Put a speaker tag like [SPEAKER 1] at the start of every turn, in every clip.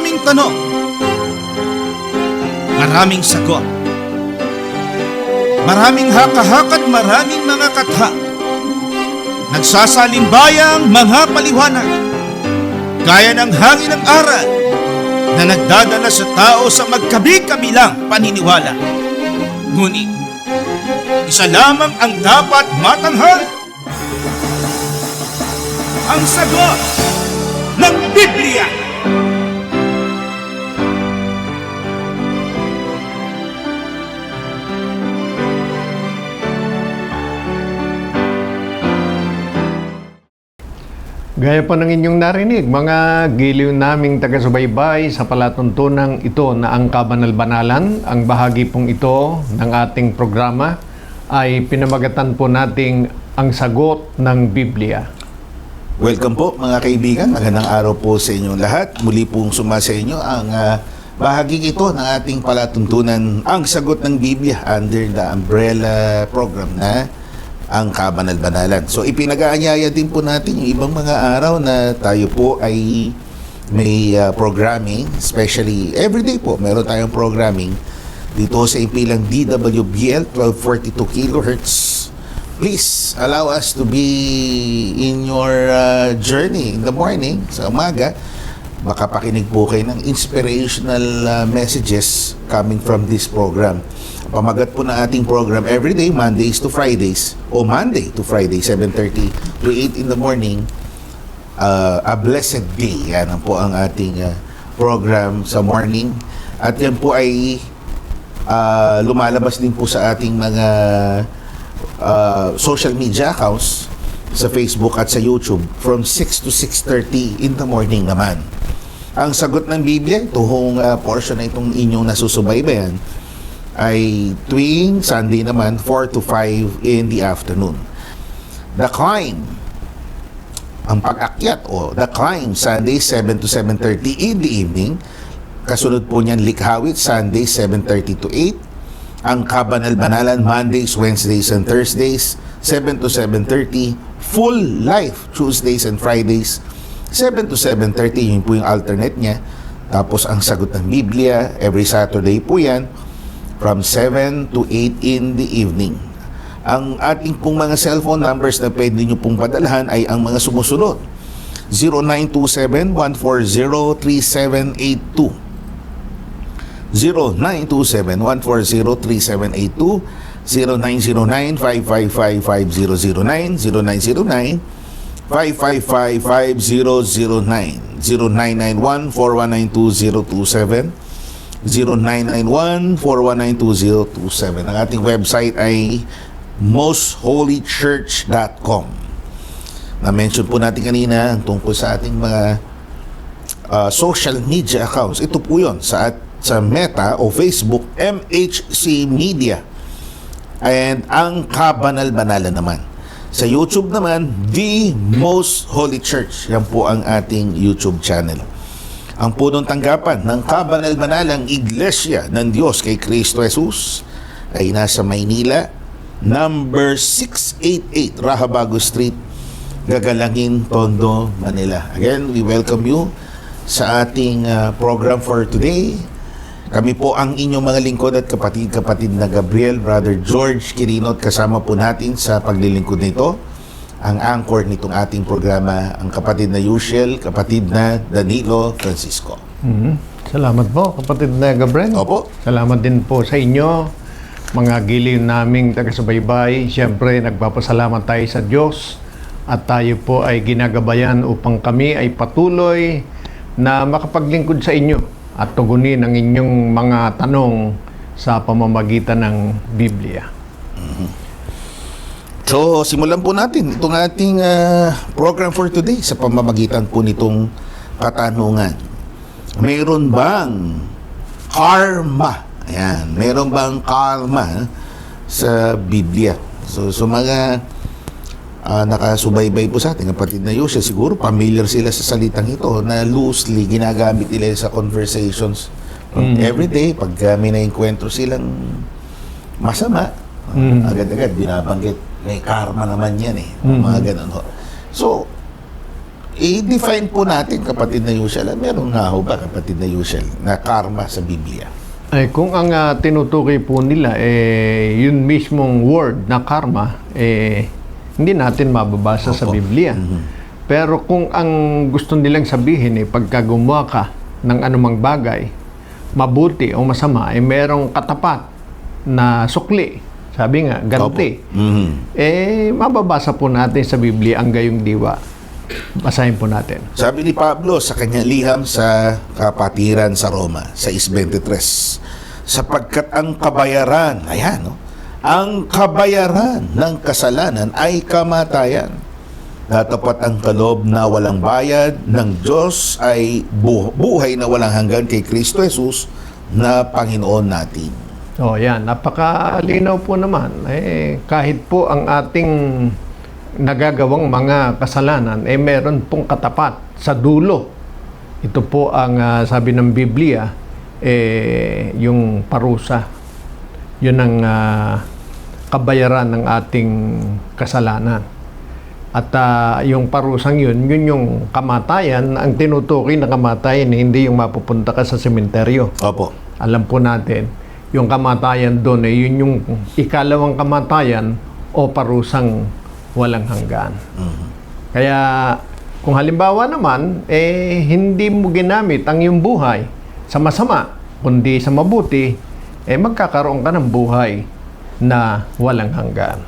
[SPEAKER 1] Maraming tanong, maraming sagot, maraming haka-haka at maraming mga katha. Nagsasalimbbayang mga paliwanag, gaya ng hangin ng aral na nagdadala sa tao sa magkabi-kabilang paniniwala. Ngunit, isa lamang ang dapat matanghal: ang sagot ng Biblia.
[SPEAKER 2] Gaya po ng inyong narinig, mga giliw naming taga-subaybay sa palatuntunang ito na ang Kabanal-Banalan, ang bahagi pong ito ng ating programa ay pinamagatan po nating ang sagot ng Biblia.
[SPEAKER 3] Welcome po mga kaibigan, magandang araw po sa inyong lahat. Muli pong sumasa inyo ang bahaging ito ng ating palatuntunan, ang sagot ng Biblia, under the umbrella program na ang Kabanal-Banalan. So ipinag-aanyaya din po natin yung ibang mga araw na tayo po ay may programming, especially everyday po meron tayong programming dito sa impilang DWBL 1242 kHz. Please allow us to be in your journey in the morning, sa umaga. Makapakinig po kayo ng inspirational messages coming from this program. Pamagat po na ating program everyday, Mondays to Fridays, o Monday to Friday, 7:30 to 8 in the morning. A blessed day, yan po ang ating program sa morning. At yan po ay lumalabas din po sa ating mga social media accounts sa Facebook at sa YouTube from 6 to 6:30 in the morning naman. Ang sagot ng Biblia, itong portion na itong inyong nasusubaybayan, ay tuwing Sunday naman 4 to 5 in the afternoon. The Climb, ang pag-akyat o The Climb, Sunday 7 to 7:30 in the evening. Kasunod po niyan Likhawit, Sunday 7:30 to 8. Ang Kabanal-Banalan, Mondays, Wednesdays, and Thursdays 7 to 7:30. Full Life, Tuesdays and Fridays 7 to 7:30. Yun po yung alternate niya. Tapos ang sagot ng Biblia, every Saturday po yan, from 7 to 8 in the evening. Ang ating pong mga cellphone numbers na pwede nyo pong padalhan ay ang mga sumusunod: 0927-140-3782, 0927-140-3782, 0909-555-5009, 0909-555-5009, 0991-4192-027, 0991-419-2027. Ang ating website ay mostholychurch.com. Na-mention po natin kanina tungkol sa ating mga social media accounts. Ito po yun sa Meta o Facebook, MHC Media. And ang Kabanal-Banalan naman. Sa YouTube naman, The Most Holy Church. Yan po ang ating YouTube channel. Ang punong tanggapan ng Kabanal-Banalang Iglesia ng Diyos kay Kristo Jesus ay nasa Maynila, number 688 Rahabago Street, Gagalangin, Tondo, Manila. Again, we welcome you sa ating program for today. Kami po ang inyong mga lingkod at kapatid na Gabriel, Brother George Quirino, at kasama po natin sa paglilingkod nito ang anchor nitong ating programa, ang kapatid na Yushel, kapatid na Danilo Francisco.
[SPEAKER 2] Salamat po, kapatid na Gabriel.
[SPEAKER 3] Opo.
[SPEAKER 2] Salamat din po sa inyo, mga giliw naming taga-subaybay. Siyempre, nagpapasalamat tayo sa Diyos at tayo po ay ginagabayan upang kami ay patuloy na makapaglingkod sa inyo at tugunin ang inyong mga tanong sa pamamagitan ng Biblia.
[SPEAKER 3] So, simulan po natin itong ating program for today sa pamamagitan po nitong katanungan. Mayroon bang karma? Ayan, mayroon bang karma sa Biblia? So mga nakasubaybay po sa ating kapatid na Yosef, siguro familiar sila sa salitang ito na loosely ginagamit nila sa conversations. Every day, pag may nainkwentro silang masama, agad-agad binabanggit, may karma naman yan eh. Mga ganun ho. So, i-define po natin, kapatid na Yushel. Meron nga ho ba, kapatid na Yushel, na karma sa Biblia?
[SPEAKER 2] Ay, kung ang tinutukoy po nila, yun mismong word na karma, hindi natin mababasa sa
[SPEAKER 3] Opo.
[SPEAKER 2] Biblia. Pero kung ang gusto nilang sabihin, pagka gumawa ka ng anumang bagay, mabuti o masama, merong katapat na sukli. Sabi nga, ganti.
[SPEAKER 3] Opo. Mhm.
[SPEAKER 2] Mababasa po natin sa Biblia ang gayong diwa. Basahin po natin.
[SPEAKER 3] Sabi ni Pablo sa kanyang liham sa kapatiran sa Roma, sa 6:23, sapagkat ang kabayaran, ayan, no? Ang kabayaran ng kasalanan ay kamatayan. Natapat ang kaloob na walang bayad ng Diyos ay buhay na walang hanggan kay Kristo Jesus na Panginoon natin.
[SPEAKER 2] Yan. Napakalinaw po naman. Kahit po ang ating nagagawang mga kasalanan, meron pong katapat sa dulo. Ito po ang sabi ng Biblia, yung parusa. Yun ang kabayaran ng ating kasalanan. At yung parusang yun yung kamatayan. Ang tinutukoy na kamatayan, hindi yung mapupunta ka sa sementeryo.
[SPEAKER 3] Opo.
[SPEAKER 2] Alam po natin, yung kamatayan doon, yun yung ikalawang kamatayan o parusang walang hanggan. Kaya kung halimbawa naman, hindi mo ginamit ang iyong buhay sa masama, kundi sa mabuti, magkakaroon ka ng buhay na walang hanggan.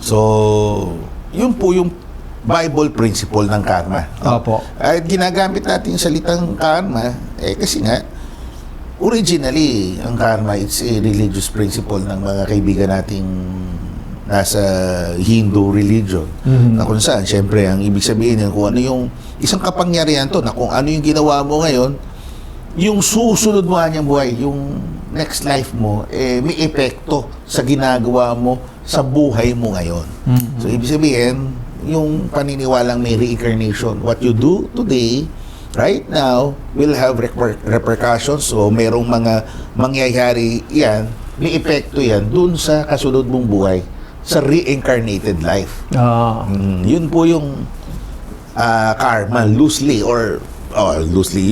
[SPEAKER 3] So, yun po yung Bible principle ng karma.
[SPEAKER 2] Opo.
[SPEAKER 3] At ginagamit natin yung salitang karma, kasi nga, originally, ang karma, it's a religious principle ng mga kaibigan nating nasa Hindu religion. Na kung saan, syempre, ang ibig sabihin yan, kung ano yung isang kapangyarihan to, na kung ano yung ginawa mo ngayon, yung susunod mo kanyang buhay, yung next life mo, may epekto sa ginagawa mo sa buhay mo ngayon. So, ibig sabihin, yung paniniwalang may reincarnation. What you do today, right now, will have repercussions. So, merong mga mangyayari yan, may epekto yan dun sa kasunod mong buhay, sa reincarnated life. Yun po yung karma, loosely,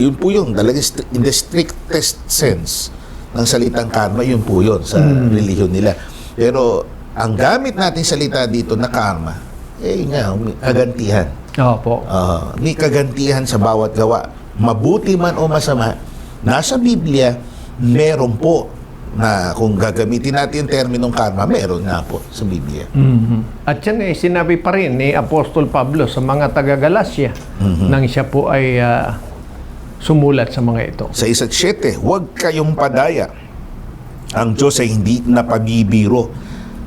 [SPEAKER 3] yun po yung talagang in the strictest sense ng salitang karma, yun po yun sa relihiyon nila. Pero, ang gamit natin salita dito na karma, may kagantihan.
[SPEAKER 2] Opo.
[SPEAKER 3] May kagantihan sa bawat gawa. Mabuti man o masama, nasa Biblia, meron po na kung gagamitin natin yung terminong karma, meron nga po sa Biblia.
[SPEAKER 2] At yan sinabi pa rin ni Apostol Pablo sa mga taga-Galacia nang siya po ay sumulat sa mga ito.
[SPEAKER 3] Sa 1:7, huwag kayong padaya. Ang Diyos ay hindi napabibiro,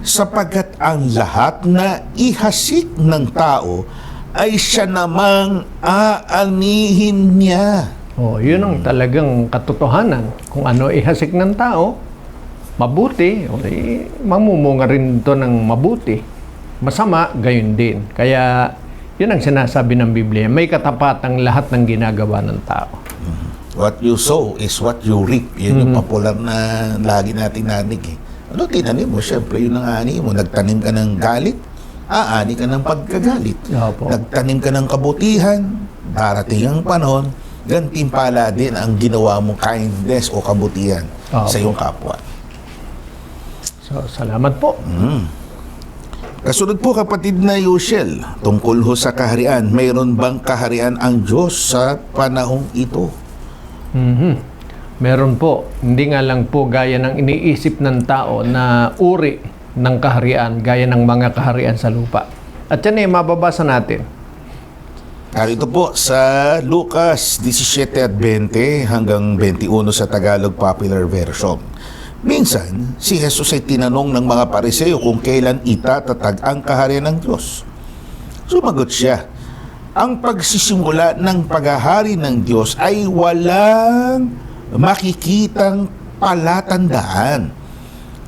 [SPEAKER 3] sapagkat ang lahat na ihasik ng tao ay siya namang aanihin niya.
[SPEAKER 2] Yun ang talagang katotohanan. Kung ano ihasik ng tao, mabuti, mamumunga rin ito ng mabuti. Masama, gayon din. Kaya, yun ang sinasabi ng Biblia. May katapat ang lahat ng ginagawa ng tao.
[SPEAKER 3] What you sow is what you reap. Yan yung popular na lagi natin nanig. Ano tinanim mo? Siyempre, yun ang ani mo. Nagtanim ka ng galit, aani ka ng pagkagalit.
[SPEAKER 2] Opo.
[SPEAKER 3] Nagtanim ka ng kabutihan, darating ang panahon, gantimpala din ang ginawa mong kindness o kabutihan sa iyong kapwa.
[SPEAKER 2] So, salamat po.
[SPEAKER 3] Kasunod po, kapatid na Yushel, tungkol ho sa kaharian, mayroon bang kaharian ang Diyos sa panahong ito?
[SPEAKER 2] Meron po. Hindi nga lang po gaya ng iniisip ng tao na uri ng kaharian, gaya ng mga kaharian sa lupa. At yan mababasa natin.
[SPEAKER 3] Narito po sa Lucas 17:20 hanggang 21 sa Tagalog Popular Version. Minsan, si Jesus ay tinanong ng mga Pariseo kung kailan itatatag ang kaharian ng Diyos. Sumagot siya, ang pagsisimula ng paghahari ng Diyos ay walang makikitang palatandaan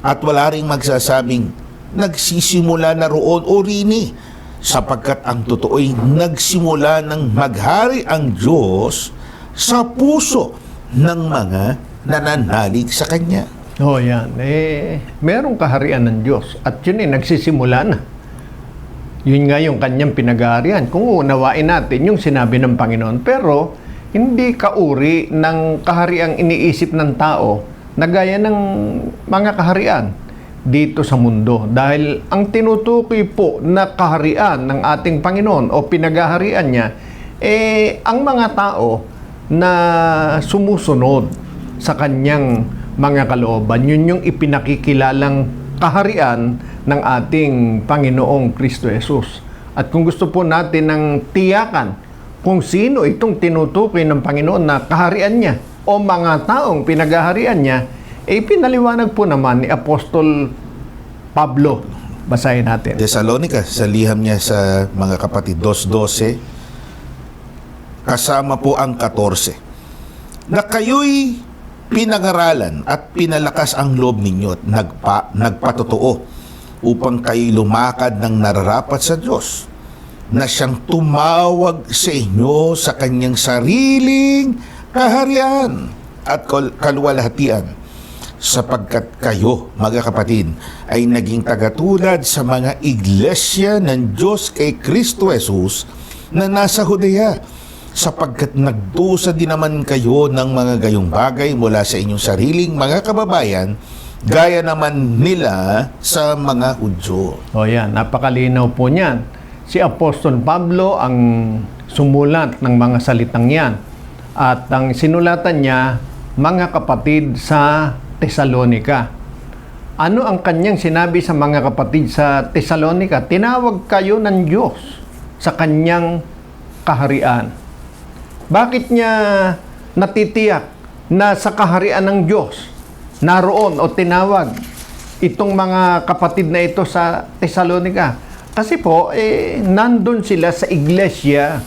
[SPEAKER 3] at wala ring magsasabing nagsisimula na roon o rini, sapagkat ang totoo'y nagsimula ng maghari ang Diyos sa puso ng mga nananalig sa Kanya.
[SPEAKER 2] Yan. Merong kaharian ng Diyos at yun nagsisimula na. Yun nga yung kanyang pinag-aarian. Kung unawain natin yung sinabi ng Panginoon. Pero, hindi kauri ng kahariang iniisip ng tao na gaya ng mga kaharian dito sa mundo. Dahil ang tinutukoy po na kaharian ng ating Panginoon o pinag-aharian niya, ang mga tao na sumusunod sa kanyang mga kalooban. Yun yung ipinakikilalang kaharian ng ating Panginoong Kristo Jesus. At kung gusto po natin ng tiyakan kung sino itong tinutukoy ng Panginoon na kaharian niya o mga taong pinag-aharian niya, pinaliwanag po naman ni Apostol Pablo. Basahin natin.
[SPEAKER 3] Thessalonica, sa liham niya sa mga kapatid, 2:12, kasama po ang 14, na kayo'y pinag-aralan at pinalakas ang loob ninyo at nagpatotoo upang kayo lumakad ng nararapat sa Diyos na siyang tumawag sa inyo sa kanyang sariling kaharian at kaluwalhatian, sapagkat kayo, mga kapatid, ay naging tagatulad sa mga iglesia ng Diyos kay Kristo Jesus na nasa Judea, sapagkat nagdusa din naman kayo ng mga gayong bagay mula sa inyong sariling mga kababayan, gaya naman nila sa mga Hudyo.
[SPEAKER 2] O yan, napakalinaw po niyan. Si Apostol Pablo ang sumulat ng mga salitang yan. At ang sinulatan niya, mga kapatid sa Thessalonica. Ano ang kanyang sinabi sa mga kapatid sa Thessalonica? Tinawag kayo ng Diyos sa kanyang kaharian. Bakit niya natitiyak na sa kaharian ng Diyos naroon o tinawag itong mga kapatid na ito sa Thessalonica? Kasi po, nandun sila sa iglesia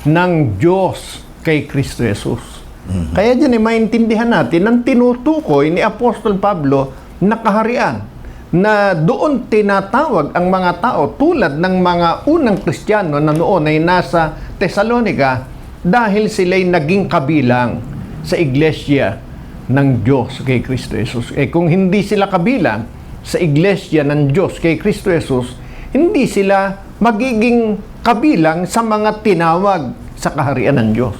[SPEAKER 2] ng Diyos kay Kristo Jesus. Kaya dyan maintindihan natin ang tinutukoy ni Apostol Pablo na kaharian, na doon tinatawag ang mga tao tulad ng mga unang Kristiyano na noon ay nasa Thessalonica dahil sila'y naging kabilang sa iglesia ng Diyos kay Kristo Jesus. Kung hindi sila kabilang sa iglesia ng Diyos kay Kristo Jesus, hindi sila magiging kabilang sa mga tinawag sa kaharian ng Diyos.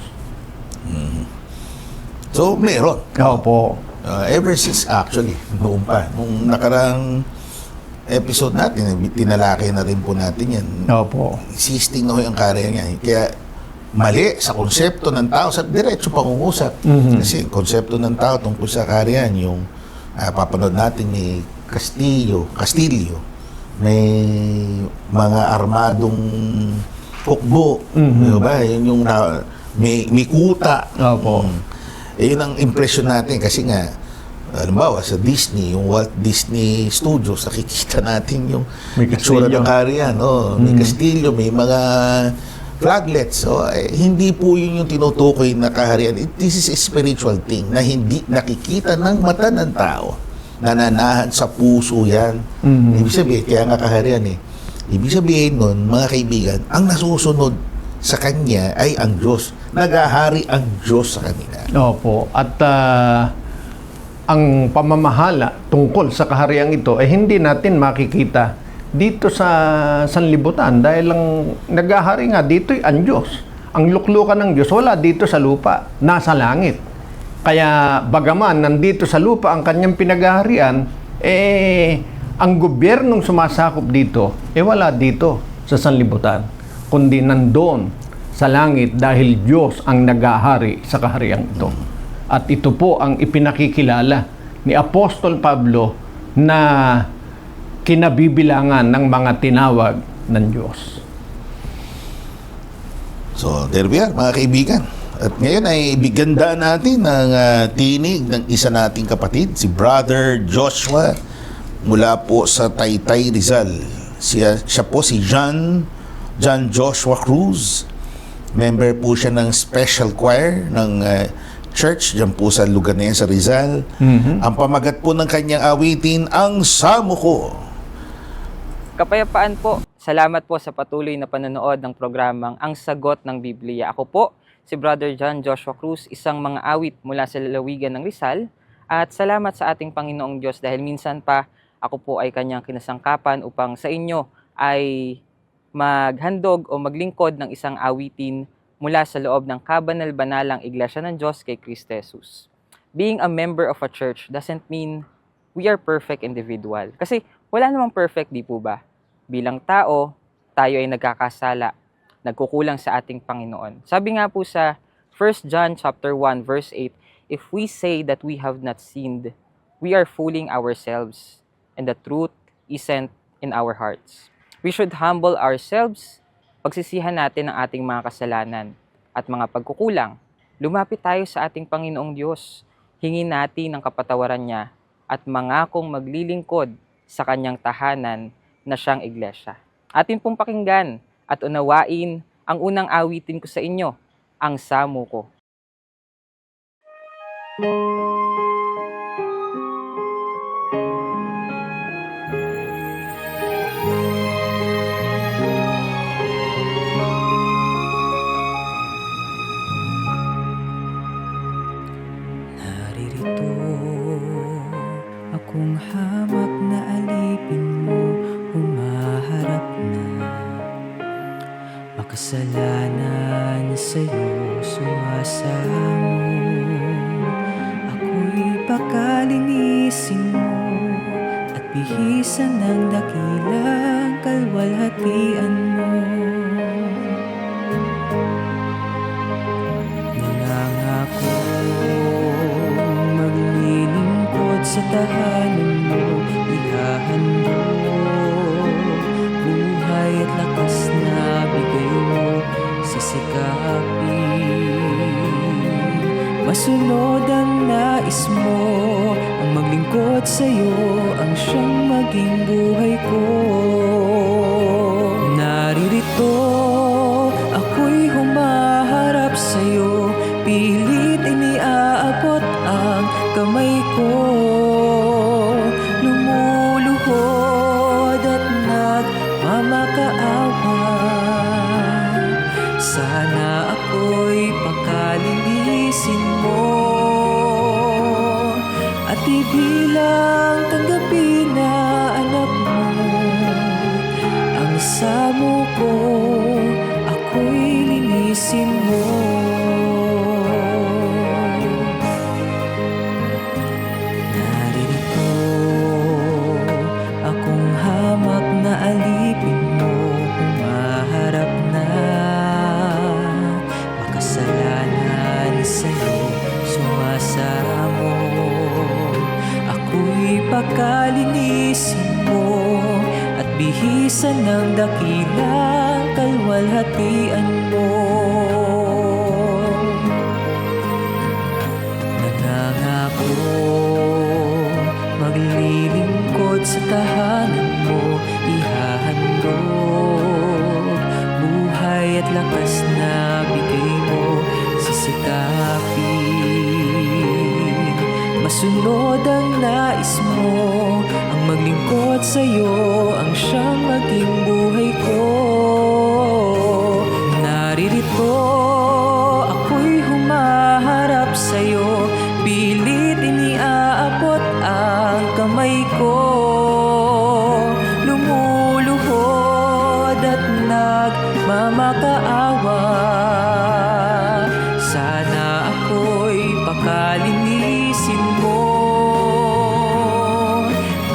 [SPEAKER 3] So, meron.
[SPEAKER 2] Opo.
[SPEAKER 3] Ever since actually, noon pa, nung nakarang episode natin, tinalakay na rin po natin yan.
[SPEAKER 2] Opo.
[SPEAKER 3] Existing na ho yung kaharian niya. Kaya, mali sa konsepto ng tao sa diretso pangungusap. Kasi konsepto ng tao tungkol sa kaharian, yung papanood natin ni Castillo, may mga armadong hukbo, diba? Yun yung may kuta.
[SPEAKER 2] Opo.
[SPEAKER 3] Yun ang impression natin kasi nga, halimbawa sa Disney, yung Walt Disney Studios, nakikita natin yung
[SPEAKER 2] May
[SPEAKER 3] itsura
[SPEAKER 2] kastilyo.
[SPEAKER 3] ng kaharian. May kastilyo, may mga flaglets. Hindi po yun yung tinutukoy na kaharian. This is a spiritual thing na hindi nakikita ng mata ng tao. Nananahan sa puso yan. Ibig sabihin, kaya nga kaharian Ibig sabihin nun, mga kaibigan, ang nasusunod sa kanya ay ang Diyos. Nagahari ang Diyos sa kanila.
[SPEAKER 2] Opo. At ang pamamahala tungkol sa kahariang ito ay hindi natin makikita dito sa sanlibutan dahil ang nagahari nga dito ay ang Diyos. Ang luklukan ng Diyos wala dito sa lupa, nasa langit. Kaya bagaman nandito sa lupa ang kanyang pinag-aharian, ang gobyernong sumasakop dito, wala dito sa sanlibutan, kundi nandoon sa langit dahil Diyos ang nag-ahari sa kahariang ito. At ito po ang ipinakikilala ni Apostol Pablo na kinabibilangan ng mga tinawag ng Diyos.
[SPEAKER 3] So, there we are, mga kaibigan. At ngayon ay bigandaan natin ng tinig ng isa nating kapatid, si Brother Joshua, mula po sa Taytay, Rizal. Siya po si John Joshua Cruz. Member po siya ng special choir ng church dyan po sa lugar na yan, sa Rizal. Ang pamagat po ng kanyang awitin, ang Samo Ko.
[SPEAKER 4] Kapayapaan po. Salamat po sa patuloy na panonood ng programang Ang Sagot ng Biblia. Ako po, si Brother John Joshua Cruz, isang mga awit mula sa lalawigan ng Rizal. At salamat sa ating Panginoong Diyos dahil minsan pa ako po ay kanyang kinasangkapan upang sa inyo ay maghandog o maglingkod ng isang awitin mula sa loob ng kabanal-banalang Iglesia ng Diyos kay Kristo Jesus. Being a member of a church doesn't mean we are perfect individual. Kasi wala namang perfect, di po ba? Bilang tao, tayo ay nagkakasala, nagkukulang sa ating Panginoon. Sabi nga po sa 1 John chapter 1 verse 8, if we say that we have not sinned, we are fooling ourselves, and the truth isn't in our hearts. We should humble ourselves, pagsisihan natin ang ating mga kasalanan at mga pagkukulang. Lumapit tayo sa ating Panginoong Diyos, hingin natin ang kapatawaran niya at mangakong maglilingkod sa kanyang tahanan na siyang iglesia. Atin pong pakinggan at unawain ang unang awitin ko sa inyo, ang Samo Ko.
[SPEAKER 5] Naririto akong hamak na alipin mo, humaharap na. Makasalanan sa'yo sumasamo. Ako'y pakalinisin mo at bihisan ng dakilang kalwalhatian mo. Nangangako maglilingkod sa tahanan mo, ihahandog buhay at lakas na bigay mo, sisikapin. Masunod ang nais mo, ang maglingkod sa'yo, ang siyang maging buhay ko. Naririto, ako'y humaharap sa'yo, pilit iniaabot ang kamay ko. Lumuluhod at nagmamakaawa, sana ako'y pakalinisin mo at ibilang tanggapin na anak mo. Ang samo ko, ako'y linisin mo. Naririto akong hamak na alipin mo, humaharap na. Makasalanan sa'yo sumasamo. Ako'y pakalinisin mo at bihisan ng dakilang kalwalhatian mo. Nangangako maglilingkod sa tahanan mo, ihahandog buhay at lakas na bigay mo, sisikapin. Masunod ang nais mo, ang maglingkod sa'yo, ang siyang maging buhay ko. Naririto, ako'y humaharap sa'yo, pilit iniaabot ang kamay ko. Lumuluhod at nagmamakaawa, sana ako'y pakalinisin mo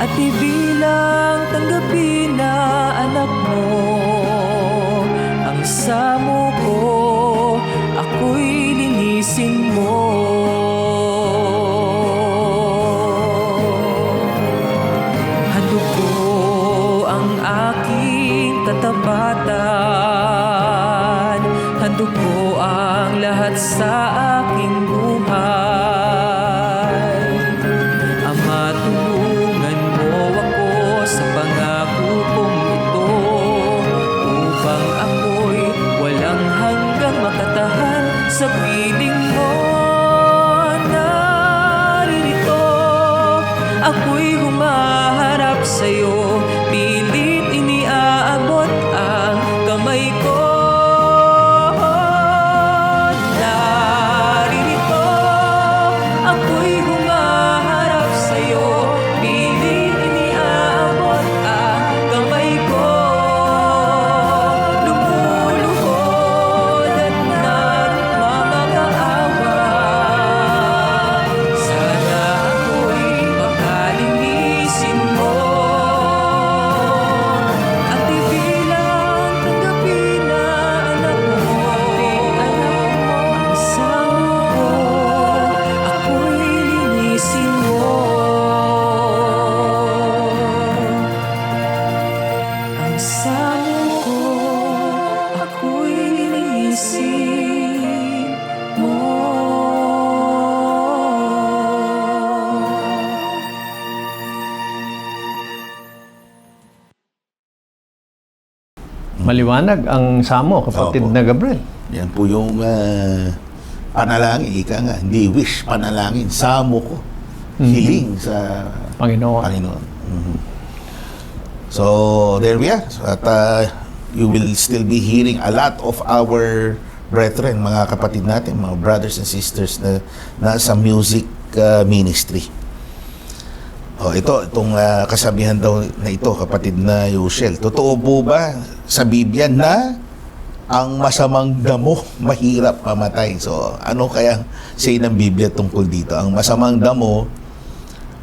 [SPEAKER 5] at ibilang tanggapin na anak mo. Ang samo ko, ako'y linisin mo. Handog ko ang aking katapatan, handog ko ang lahat sa aking buhay. Ama, tulungan mo ako sa pangako kong ito, upang ako'y walang hanggang makatahan sa piling mo. Naririto, ako'y humaharap sa'yo, pilit iniaabot ang kamay ko. Naririto, ako'y humaharap sa'yo, pilit iniaabot ang kamay ko.
[SPEAKER 2] Maliwanag ang samo, kapatid
[SPEAKER 3] Opo.
[SPEAKER 2] na Gabriel.
[SPEAKER 3] Yan po yung panalangin, ika nga, hindi wish, panalangin, samo ko, hiling sa
[SPEAKER 2] Panginoon.
[SPEAKER 3] Panginoon. Mhm. So, there we are. At you will still be hearing a lot of our brethren, mga kapatid natin, mga brothers and sisters na nasa music ministry. Itong kasabihan daw na ito, kapatid na Yushel. Totoo po ba sa Biblia na ang masamang damo mahirap mamatay? So, ano kaya say ng Biblia tungkol dito? Ang masamang damo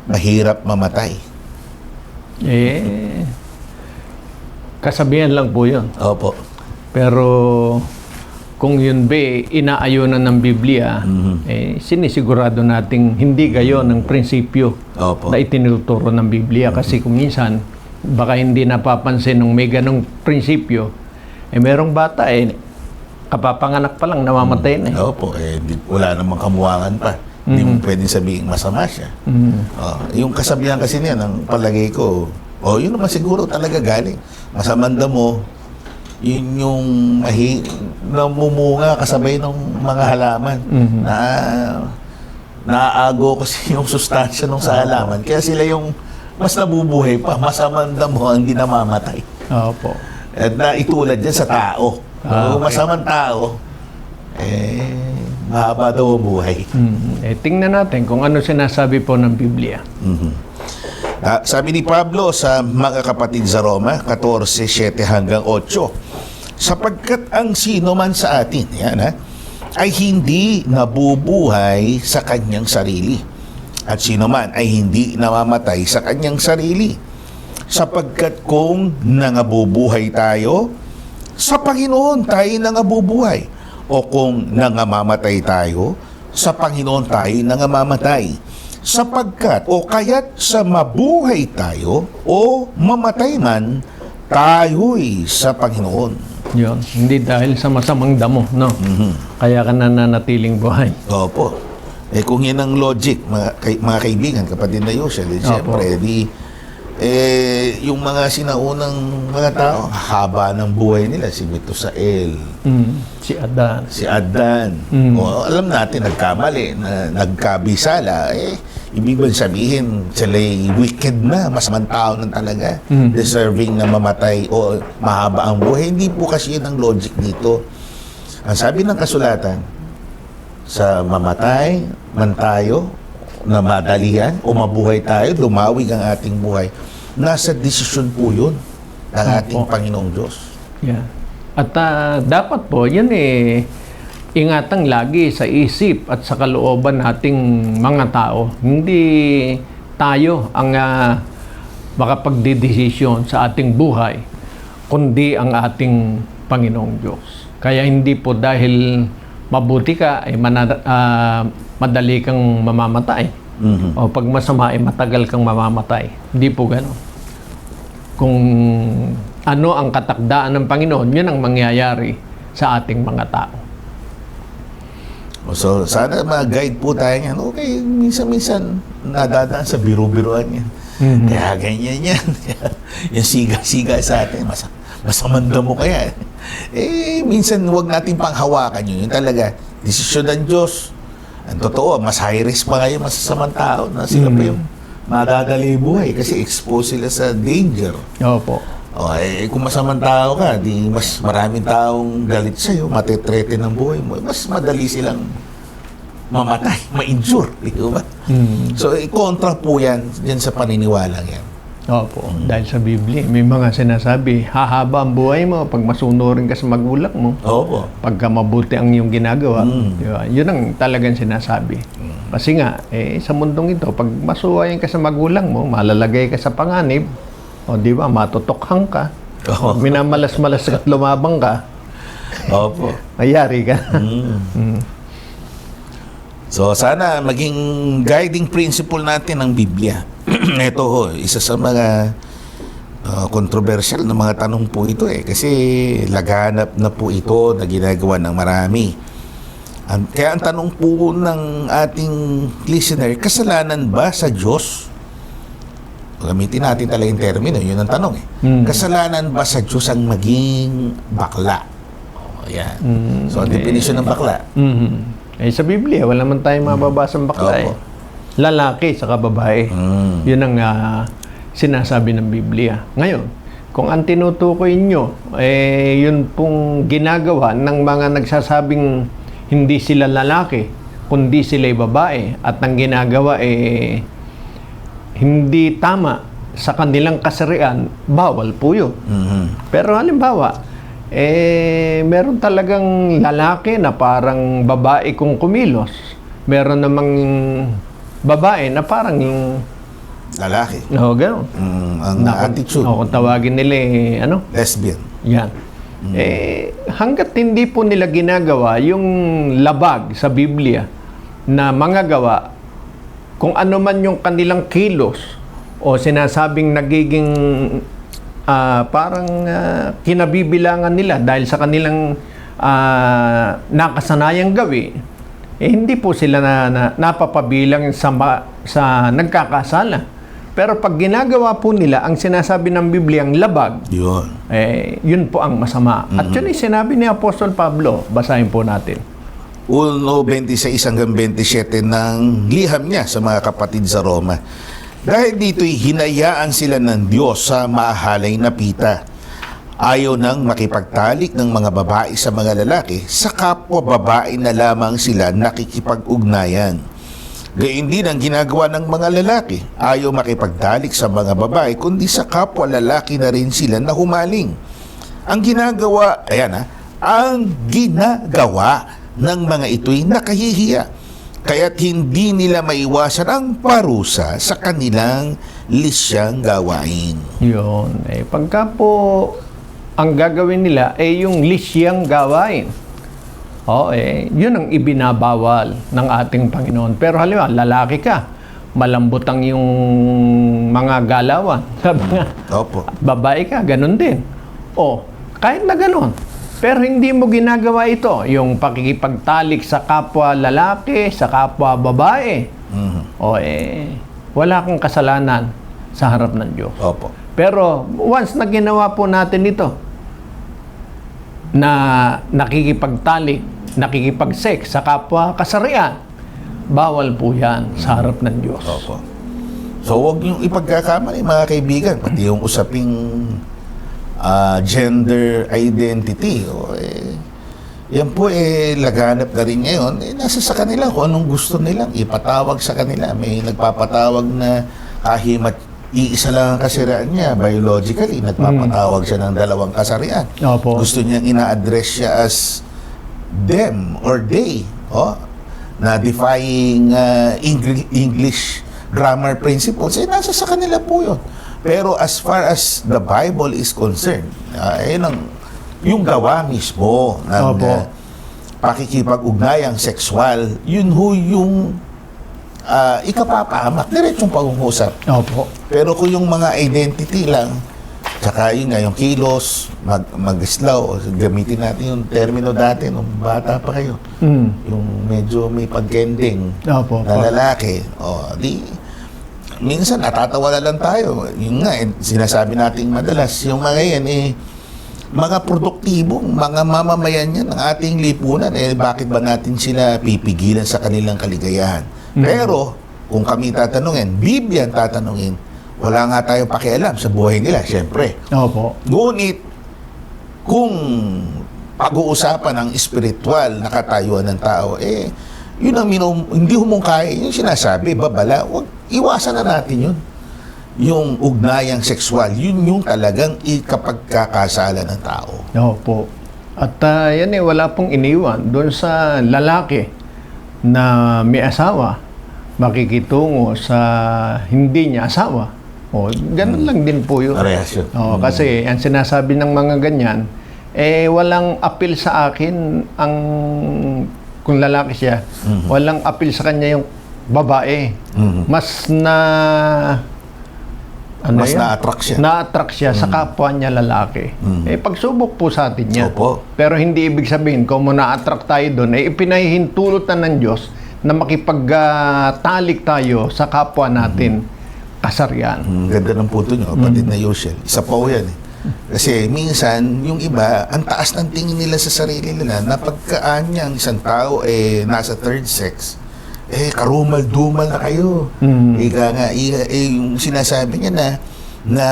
[SPEAKER 3] mahirap mamatay.
[SPEAKER 2] Kasabihan lang po yun.
[SPEAKER 3] Opo.
[SPEAKER 2] Pero kung yun ba inaayunan ng Biblia, sinisigurado nating hindi gayon ang prinsipyo
[SPEAKER 3] Opo.
[SPEAKER 2] na itinuturo ng Biblia. Kasi kung minsan, baka hindi napapansin nung may ganong prinsipyo, merong bata kapapanganak pa lang, namamatay na.
[SPEAKER 3] Opo. Wala namang kamuangan pa. Hindi mo pwedeng sabihin masama siya. Yung kasabihan kasi niya, ang palagay ko, yun naman siguro talaga galing. Masamang damo, yun yung namumunga kasabay ng mga halaman na naaago kasi yung sustansya nung sa halaman. Kaya sila yung mas nabubuhay pa. Masamang damo ang hindi namamatay.
[SPEAKER 2] Opo.
[SPEAKER 3] At naitulad yan sa tao. Kung masamang tao, mahaba daw ang buhay.
[SPEAKER 2] Tingnan natin kung ano sinasabi po ng Biblia.
[SPEAKER 3] Sabi ni Pablo sa mga kapatid sa Roma, 14:7 hanggang 8, sapagkat ang sino man sa atin, ay hindi nabubuhay sa kanyang sarili, at sino man ay hindi namamatay sa kanyang sarili. Sapagkat kung nangabubuhay tayo, sa Panginoon tayo nangabubuhay. O kung nangamamatay tayo, sa Panginoon tayo nangamamatay. Sapagkat o kaya't sa mabuhay tayo o mamatay man, tayo'y sa Panginoon.
[SPEAKER 2] Yun. Hindi dahil sa masamang damo, no? Kaya ka nananatiling buhay.
[SPEAKER 3] Opo. Kung yan ang logic, mga kaibigan, kapatid na Yushel, siyempre, yung mga sinaunang mga tao, haba ng buhay nila, si Metusael,
[SPEAKER 2] Si Adan.
[SPEAKER 3] Alam natin, nagkamali, nagkabisala, ibig bang sabihin, sila'y wicked na, masamang tao na talaga, deserving na mamatay o mahaba ang buhay. Hindi po kasi yun ang logic dito. Ang sabi ng kasulatan, sa mamatay man tayo, na madalian o mabuhay tayo, lumawig ang ating buhay, nasa desisyon po yun ng ating Panginoong Diyos.
[SPEAKER 2] Yeah. At dapat po, yan ingatang lagi sa isip at sa kalooban nating mga tao. Hindi tayo ang makapagdedesisyon sa ating buhay, kundi ang ating Panginoong Diyos. Kaya hindi po dahil mabuti ka, madali kang mamamatay. O pag masama, matagal kang mamamatay. Hindi po gano'n. Kung ano ang katakdaan ng Panginoon, yun ang mangyayari sa ating mga tao.
[SPEAKER 3] So, sana mag-guide po tayo yan. Okay, minsan-minsan nadadaan sa biro-biroan yan. Kaya ganyan yan. Yung siga-siga sa atin, masamanda mo kaya. Minsan huwag natin panghawakan yun. Yun talaga, desisyon ng Diyos. Ang totoo, mas high risk pa ngayon masasamang tao na sila pa yung madadali buhay kasi exposed sila sa danger.
[SPEAKER 2] Opo.
[SPEAKER 3] Kung masamang tao ka, di mas maraming taong galit sa'yo, matetrete ng buhay mo, mas madali silang mamatay, ma-injure. Di ba? So, kontra po yan sa paniniwala yan.
[SPEAKER 2] Opo. Dahil sa Biblia, may mga sinasabi, hahaba ang buhay mo pag masunurin ka sa magulang mo.
[SPEAKER 3] Opo.
[SPEAKER 2] Pagka mabuti ang iyong ginagawa. Diba? Yun ang talagang sinasabi. Kasi nga, sa mundong ito, pag masuwayan ka sa magulang mo, malalagay ka sa panganib, di ba, matutokhang ka. Pag minamalas-malas at lumabang ka,
[SPEAKER 3] Opo.
[SPEAKER 2] mayari ka.
[SPEAKER 3] So, sana maging guiding principle natin ang Biblia. Ito isa sa mga controversial na mga tanong po ito kasi laganap na po ito na ginagawa ng marami. Kaya ang tanong po ng ating listener, kasalanan ba sa Diyos gamitin natin talaga yung termino, yun ang tanong eh. Kasalanan ba sa Diyos ang maging bakla? Yan. So, ang definition ng bakla.
[SPEAKER 2] Eh, sa Biblia, wala man tayong mababasang bakla eh.
[SPEAKER 3] Opo.
[SPEAKER 2] Lalaki sa babae. Yun ang sinasabi ng Biblia. Ngayon, kung ang tinutukoy nyo, eh, yun pong ginagawa ng mga nagsasabing hindi sila lalaki, kundi sila'y babae, at ang ginagawa eh, hindi tama sa kanilang kasarian, bawal po yun. Pero halimbawa, eh, meron talagang lalaki na parang babae kung kumilos. Meron namang babae na parang yung
[SPEAKER 3] Lalaki.
[SPEAKER 2] gano'n.
[SPEAKER 3] Ang attitude.
[SPEAKER 2] Kung tawagin nila eh,
[SPEAKER 3] Lesbian.
[SPEAKER 2] yan. Eh, hanggat hindi po nila ginagawa yung labag sa Biblia na manggagawa kung ano man yung kanilang kilos o sinasabing nagiging parang kinabibilangan nila dahil sa kanilang nakasanayang gawi, eh, hindi po sila napapabilang sa nagkakasala. Pero pag ginagawa po nila ang sinasabi ng Biblia ang labag,
[SPEAKER 3] Yun.
[SPEAKER 2] eh, yun po ang masama. At yun ay sinabi ni Apostol Pablo. Basahin po natin.
[SPEAKER 3] 1:26 hanggang 27 ng liham niya sa mga kapatid sa Roma. Dahil dito'y hinayaan sila ng Diyos sa maahalay na pita. Ayaw nang makipagtalik ng mga babae sa mga lalaki, sa kapwa babae na lamang sila nakikipag-ugnayan. Gayun din ang ginagawa ng mga lalaki. Ayaw makipagtalik sa mga babae, kundi sa kapwa lalaki na rin sila na humaling. Ang ginagawa, ang ginagawa ng mga ito'y nakahihiya. Kaya't hindi nila maiwasan ang parusa sa kanilang lisyang gawain.
[SPEAKER 2] Yun. Eh, pagka po ang gagawin nila ay yung lisyang gawain. Yun ang ibinabawal ng ating Panginoon. Pero halimbawa, lalaki ka, malambot ang yung mga galawan. Sabi nga,
[SPEAKER 3] Opo.
[SPEAKER 2] babae ka, ganun din. Kahit na ganun. Pero hindi mo ginagawa ito, yung pakikipagtalik sa kapwa lalaki, sa kapwa babae. Wala kang kasalanan sa harap ng Diyos.
[SPEAKER 3] Opo.
[SPEAKER 2] Pero once na ginawa po natin ito, na nakikipagtalik, nakikipag-sex sa kapwa kasarian, bawal po yan sa harap ng Diyos.
[SPEAKER 3] Opo. So, huwag niyong ipagkakamali, mga kaibigan, pati yung usaping gender identity. Yan po laganap na rin ngayon. Nasa sa kanila kung anong gusto nilang ipatawag sa kanila. May nagpapatawag na kahit iisa lang ang kasarian niya, biologically, nagpapatawag siya ng dalawang kasarian.
[SPEAKER 2] Opo.
[SPEAKER 3] Gusto niyang ina-address siya as them or they, na defying English grammar principles, nasa sa kanila po yun. Pero as far as the Bible is concerned, yung gawa mismo ng pakikipag-ugnayang sexual, yun ho yung ikapapahamak, diretsong pag-uusap.
[SPEAKER 2] Opo.
[SPEAKER 3] Pero kung yung mga identity lang, tsaka yun nga, yung kilos, mag-islaw, gamitin natin yung termino dati nung bata pa kayo. Yung medyo may pagkending na lalaki. Minsan natatawa na lang tayo. Yung nga, sinasabi natin madalas, yung mga yan mga produktibong, mga mamamayan yan ng ating lipunan. Bakit ba natin sila pipigilan sa kanilang kaligayahan? Pero, kung kami tatanungin, Biblia tatanungin, wala nga tayong pakialam sa buhay nila, syempre.
[SPEAKER 2] Opo.
[SPEAKER 3] Ngunit, kung pag-uusapan ng spiritual na katayuan ng tao, yun ang hindi humungkay, yung sinasabi, babala, iwasan na natin yun. Yung ugnayang sexual, yun yung talagang ikapagkakasala ng tao.
[SPEAKER 2] Opo. At yan wala pong iniwan doon sa lalaki na may asawa, makikitungo sa hindi niya asawa. Ganun lang din po yun.
[SPEAKER 3] Parehas yun.
[SPEAKER 2] Kasi ang sinasabi ng mga ganyan, walang appeal sa akin kung lalaki siya, walang appeal sa kanya yung babae. Mas
[SPEAKER 3] na-attract siya.
[SPEAKER 2] Na-attract siya sa kapwa niya lalaki. Pagsubok po sa atin yan.
[SPEAKER 3] Opo.
[SPEAKER 2] Pero hindi ibig sabihin, kung na-attract tayo doon, ipinahihintulot na ng Diyos na makipagtalik tayo sa kapwa natin. kasarian.
[SPEAKER 3] Ganda ng punto nyo, kapatid na Yoshel. Isa pa ho yan eh. Kasi minsan, yung iba, ang taas ng tingin nila sa sarili nila na pagkaan niya ang isang tao nasa third sex, karumal-dumal na kayo. Ika nga, yung sinasabi niya na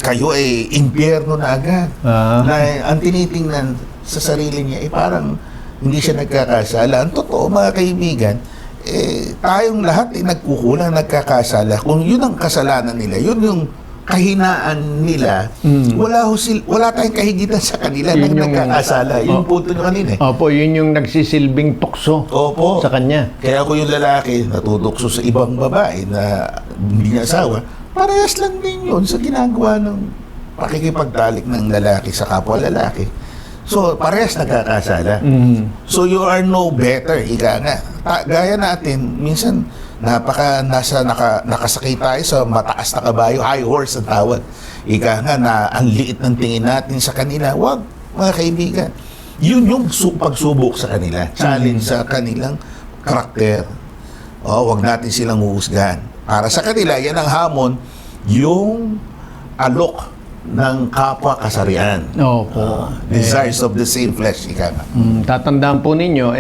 [SPEAKER 3] kayo impyerno na agad. Na ang tinitingnan sa sarili niya, parang hindi siya nagkakasala. Ang totoo, mga kaibigan, tayong lahat nagkukulang, nagkakasala. Kung yun ang kasalanan nila, yun yung kahinaan nila, wala tayong kahigitan sa kanila
[SPEAKER 2] Yun
[SPEAKER 3] na
[SPEAKER 2] yung-
[SPEAKER 3] nagkakasala. Yung punto nyo kanina.
[SPEAKER 2] Opo, yun yung nagsisilbing tukso
[SPEAKER 3] Opo.
[SPEAKER 2] sa kanya.
[SPEAKER 3] Kaya kung yung lalaki natutokso sa ibang babae na hindi niya asawa, parehas lang din yun sa ginagawa ng pakikipagtalik ng lalaki sa kapwa lalaki. So, parehas nagkakasala. So, you are no better. Ika nga. Gaya natin, minsan, nakasakay tayo sa mataas na kabayo, high horse ang tawag. Ika nga na ang liit ng tingin natin sa kanila. Wag, mga kaibigan. Yun yung pagsubok sa kanila. Challenge sa kanilang karakter. Wag natin silang uhusgahan. Para sa kanila, yan ang hamon, yung alok ng kapwa kasarian.
[SPEAKER 2] Opo.
[SPEAKER 3] Desires of the same flesh, ika nga.
[SPEAKER 2] Tatandaan po ninyo,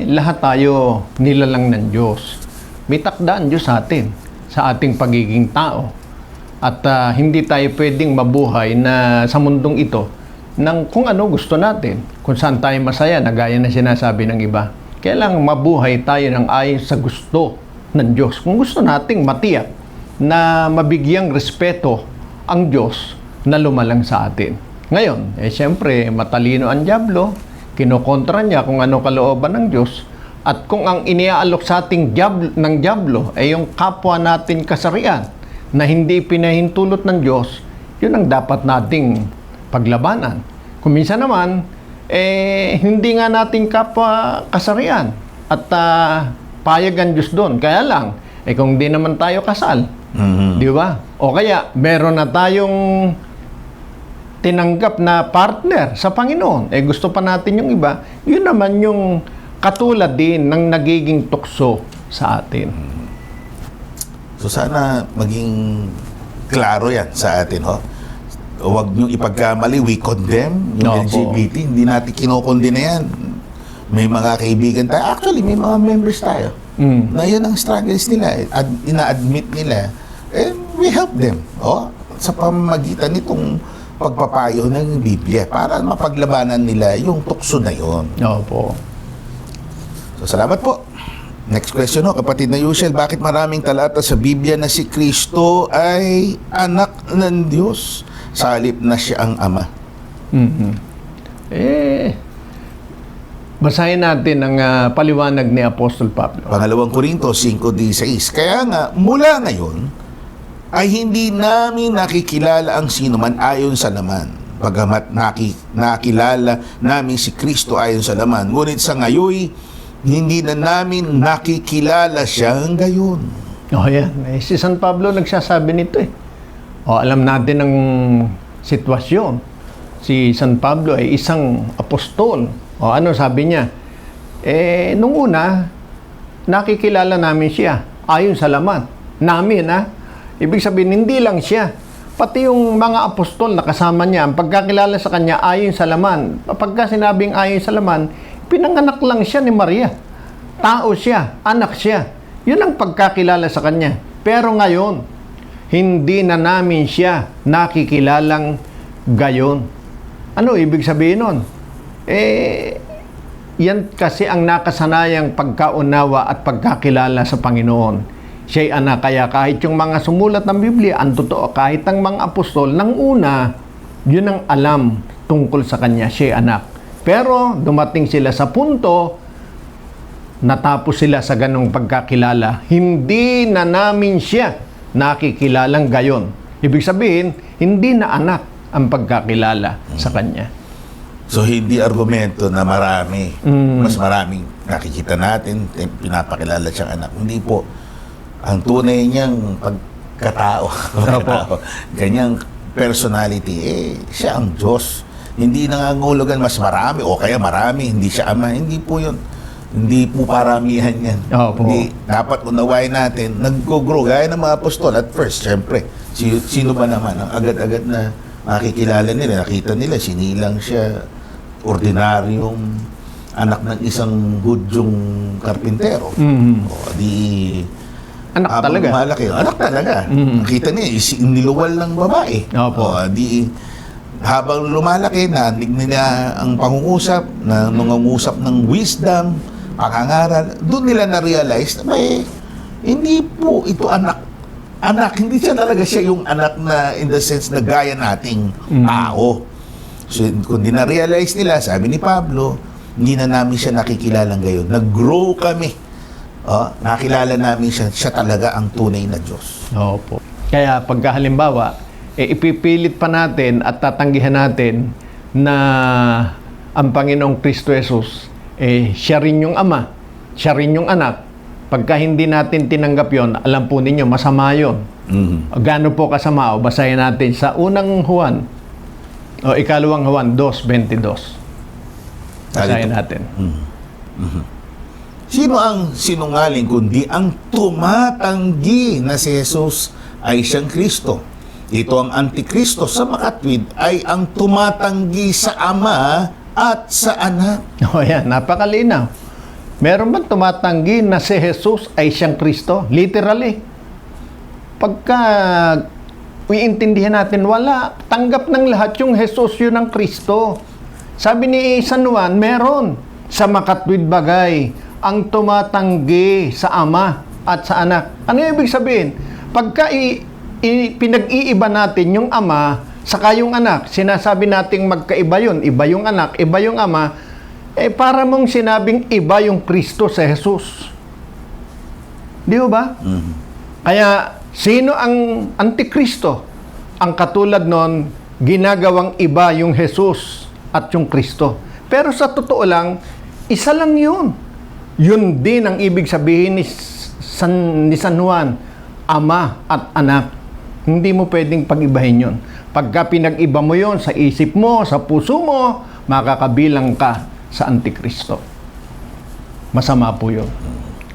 [SPEAKER 2] lahat tayo nilalang ng Diyos. May takdaan Diyos sa atin, sa ating pagiging tao. At hindi tayo pwedeng mabuhay na sa mundong ito ng kung ano gusto natin. Kung saan tayo masaya, na gaya na sinasabi ng iba. Kailangan mabuhay tayo ng ayon sa gusto ng Diyos. Kung gusto nating matiyak na mabigyang respeto ang Diyos na lumalang sa atin. Ngayon, siyempre, matalino ang dyablo, kinokontra niya kung ano kalooban ng Diyos, at kung ang iniaalok sa ating ng dyablo ay yung kapwa natin kasarian na hindi pinahintulot ng Diyos, yun ang dapat nating paglabanan. Kung minsan naman, hindi nga nating kapwa kasarian at payag ang Diyos doon. Kaya lang, kung di naman tayo kasal, di ba? O kaya, meron na tayong tinanggap na partner sa Panginoon. Gusto pa natin yung iba. Yun naman yung katulad din ng nagiging tukso sa atin.
[SPEAKER 3] So sana maging klaro yan sa atin, ho. Huwag niyong ipagkamali, we condemn yung
[SPEAKER 2] Opo.
[SPEAKER 3] LGBT. Hindi natin kinokondena yan. May mga kaibigan tayo. Actually, may mga members tayo. Na yun ang struggles nila. Ina-admit nila. And we help them. Sa pamamagitan nitong pagpapayo ng Biblia para mapaglabanan nila yung tukso na yun.
[SPEAKER 2] Opo.
[SPEAKER 3] So, salamat po. Next question ho, kapatid na Yushel, bakit maraming talata sa Biblia na si Kristo ay anak ng Diyos sa halip na siya ang Ama?
[SPEAKER 2] Basahin natin ang paliwanag ni Apostol Pablo.
[SPEAKER 3] Pangalawang Korinto 5:16. Kaya nga, mula ngayon, ay hindi namin nakikilala ang sinuman ayon sa laman. Bagamat nakilala namin si Kristo ayon sa laman. Ngunit sa ngayoy, hindi na namin nakikilala siyang gayon.
[SPEAKER 2] Yan. Si San Pablo nagsasabi nito alam natin ang sitwasyon. Si San Pablo ay isang apostol. Ano sabi niya? Nung una, nakikilala namin siya ayon sa laman. Namin, Ibig sabihin, hindi lang siya. Pati yung mga apostol na kasama niya, ang pagkakilala sa kanya ayon sa laman. Pagka sinabing ayon sa laman, pinanganak lang siya ni Maria. Tao siya, anak siya. Yun ang pagkakilala sa kanya. Pero ngayon, hindi na namin siya nakikilalang gayon. Ano ibig sabihin nun? Yan kasi ang nakasanayang pagkaunawa at pagkakilala sa Panginoon. Siya'y anak, kaya kahit yung mga sumulat ng Biblia, ang totoo, kahit ang mga apostol, nang una, yun ang alam tungkol sa kanya, siya'y anak. Pero dumating sila sa punto, natapos sila sa ganong pagkakilala, hindi na namin siya nakikilalang gayon. Ibig sabihin, hindi na anak ang pagkakilala sa kanya.
[SPEAKER 3] So, hindi argumento na marami. Mas maraming nakikita natin, pinapakilala siyang anak. Hindi po. Ang tunay niyang pagkatao, ganyang personality, siya ang Diyos. Hindi nangangulugan mas marami o kaya marami, hindi siya ama. Hindi po yun. Hindi po paramihan yan.
[SPEAKER 2] Opo.
[SPEAKER 3] Hindi, dapat unawain natin, nag-grow gaya ng mga apostol at first, syempre, sino ba naman ang agad-agad na makikilala nila, nakita nila, sinilang siya, ordinaryong anak ng isang Hudyong karpintero. O, di...
[SPEAKER 2] Anak
[SPEAKER 3] habang
[SPEAKER 2] talaga.
[SPEAKER 3] lumalaki, anak talaga. Nakita niya, niluwal ng babae.
[SPEAKER 2] Opo.
[SPEAKER 3] O, di... Habang lumalaki, narinig nila ang pangungusap, na nangungusap ng wisdom, pangangaral, doon nila na-realize na hindi po ito anak. Anak, hindi siya talaga siya yung anak na in the sense na gaya nating tao. So, kung di na-realize nila, sabi ni Pablo, hindi na namin siya nakikilala ngayon. Nag-grow kami. Nakilala namin siya talaga ang tunay na Diyos.
[SPEAKER 2] Opo. Kaya pagka halimbawa, ipipilit pa natin at tatanggihan natin na ang Panginoong Kristo Jesus, siya rin yung Ama, siya rin yung Anak. Pagka hindi natin tinanggap yon, alam po ninyo, masama yun. Gaano po kasama? O basahin natin sa unang Juan, o ikalawang Juan 2:22. Basahin natin.
[SPEAKER 3] Sino ang sinungaling kundi ang tumatanggi na si Jesus ay siyang Kristo? Ito ang Antikristo sa makatwid ay ang tumatanggi sa Ama at sa Anak.
[SPEAKER 2] O yan, napakalinaw. Meron bang tumatanggi na si Jesus ay siyang Kristo? Literally. Pagka iintindihan natin, wala. Tanggap ng lahat yung Jesus yun ang Kristo. Sabi ni San Juan, meron. Sa makatwid bagay, ang tumatanggi sa Ama at sa Anak. Ano ibig sabihin? Pagka pinag-iiba natin yung Ama saka yung Anak, sinasabi nating magkaiba yun, iba yung Anak, iba yung Ama, para mong sinabing iba yung Kristo sa Jesus. Di ba? Kaya, sino ang Antikristo? Ang katulad nun, ginagawang iba yung Jesus at yung Kristo. Pero sa totoo lang, isa lang yun. Yun din ang ibig sabihin ni San Juan, Ama at Anak. Hindi mo pwedeng pag-ibahin yun. Pagka pinag-iba mo yun sa isip mo, sa puso mo, makakabilang ka sa Antikristo. Masama po yun.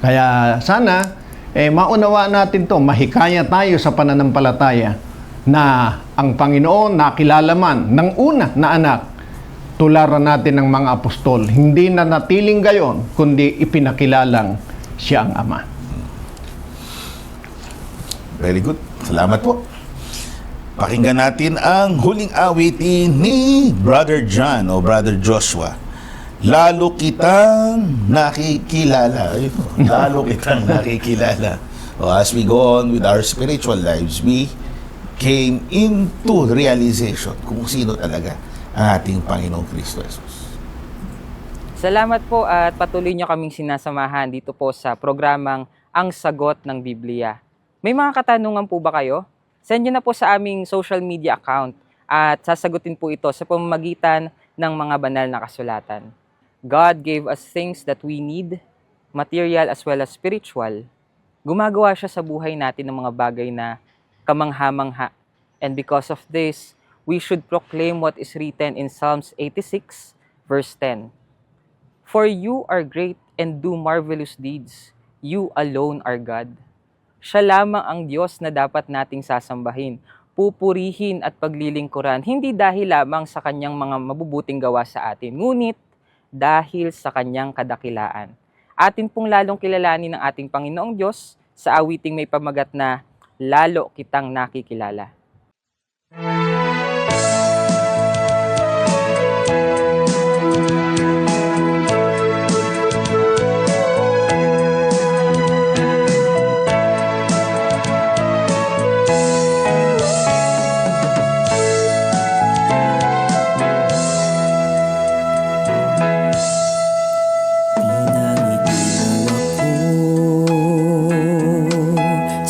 [SPEAKER 2] Kaya sana, maunawa natin to, mahikaya tayo sa pananampalataya na ang Panginoon nakilala man ng una na anak, tularan natin ng mga apostol. Hindi na natiling gayon, kundi ipinakilalang siya ang Ama.
[SPEAKER 3] Very good. Salamat po. Pakinggan natin ang huling awitin ni Brother John o Brother Joshua. Lalo kitang nakikilala. Lalo kitang nakikilala. As we go on with our spiritual lives, we came into realization kung sino talaga ang ating Panginoong Kristo Jesus.
[SPEAKER 4] Salamat po at patuloy niyo kaming sinasamahan dito po sa programang Ang Sagot ng Biblia. May mga katanungan po ba kayo? Send nyo na po sa aming social media account at sasagutin po ito sa pamamagitan ng mga banal na kasulatan. God gave us things that we need, material as well as spiritual. Gumagawa siya sa buhay natin ng mga bagay na kamangha-mangha. And because of this, we should proclaim what is written in Psalms 86, verse 10. For you are great and do marvelous deeds. You alone are God. Siya lamang ang Diyos na dapat nating sasambahin, pupurihin at paglilingkuran, hindi dahil lamang sa kanyang mga mabubuting gawa sa atin, ngunit dahil sa kanyang kadakilaan. Atin pong lalong kilalanin ng ating Panginoong Diyos sa awiting may pamagat na Lalo Kitang Nakikilala.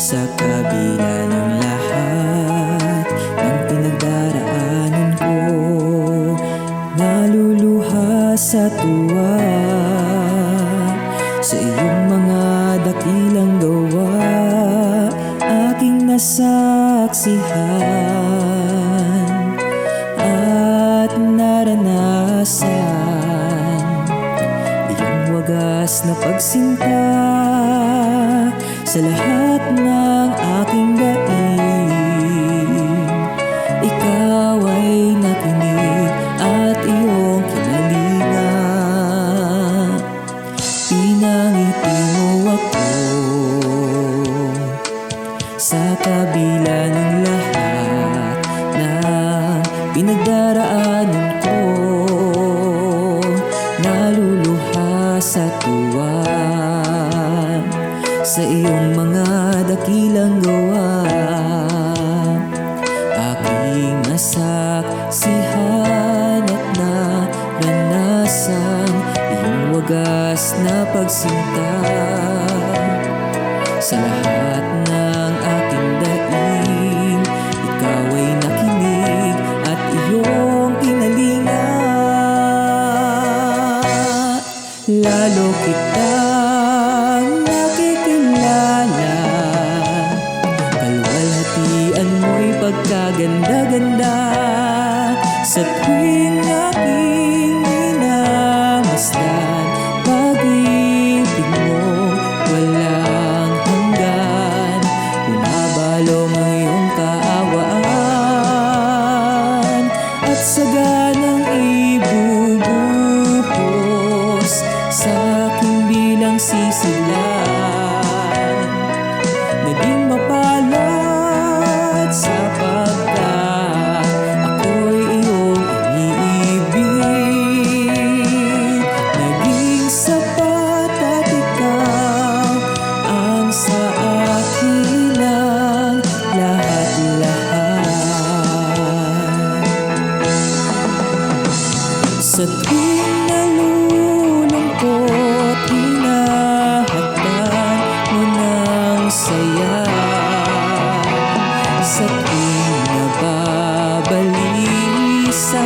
[SPEAKER 5] Sa kabila ng lahat ng pinagdaraanan ko, naluluha sa tuwa sa iyong mga dakilang gawa, aking nasaksihan at naranasan. Iyong wagas na pagsinta sa lahat ng aking daing. Ikaw ay nakinig at iyong kinalingan. Pinangiti mo ako sa kabila ng lahat ng pinagdaraanan ko. Naluluha sa tuwa sa iyong mga dakilang gawa. Aking nasaksihan at naranasan iyong wagas na pagsinta sa lahat ng aking daing. Ikaw ay nakinig at iyong kinalingan. Lalo kitang nakikilala, kalwalhatian mo'y pagkaganda-ganda. Sa tuwing aking minamasdan, pag-ibig mo walang hanggan. Bumabalong ang iyong kaawaan at saganang ibubuhos sa aking bilang sisilan. Naging mapalad sapagkat ako'y iyong iniibig. Naging sapat at ikaw ang sa akin ang lahat-lahat. Sa tuwing nalulungkot, hinahatag mo ng saya. Sa tuwing nababalisa,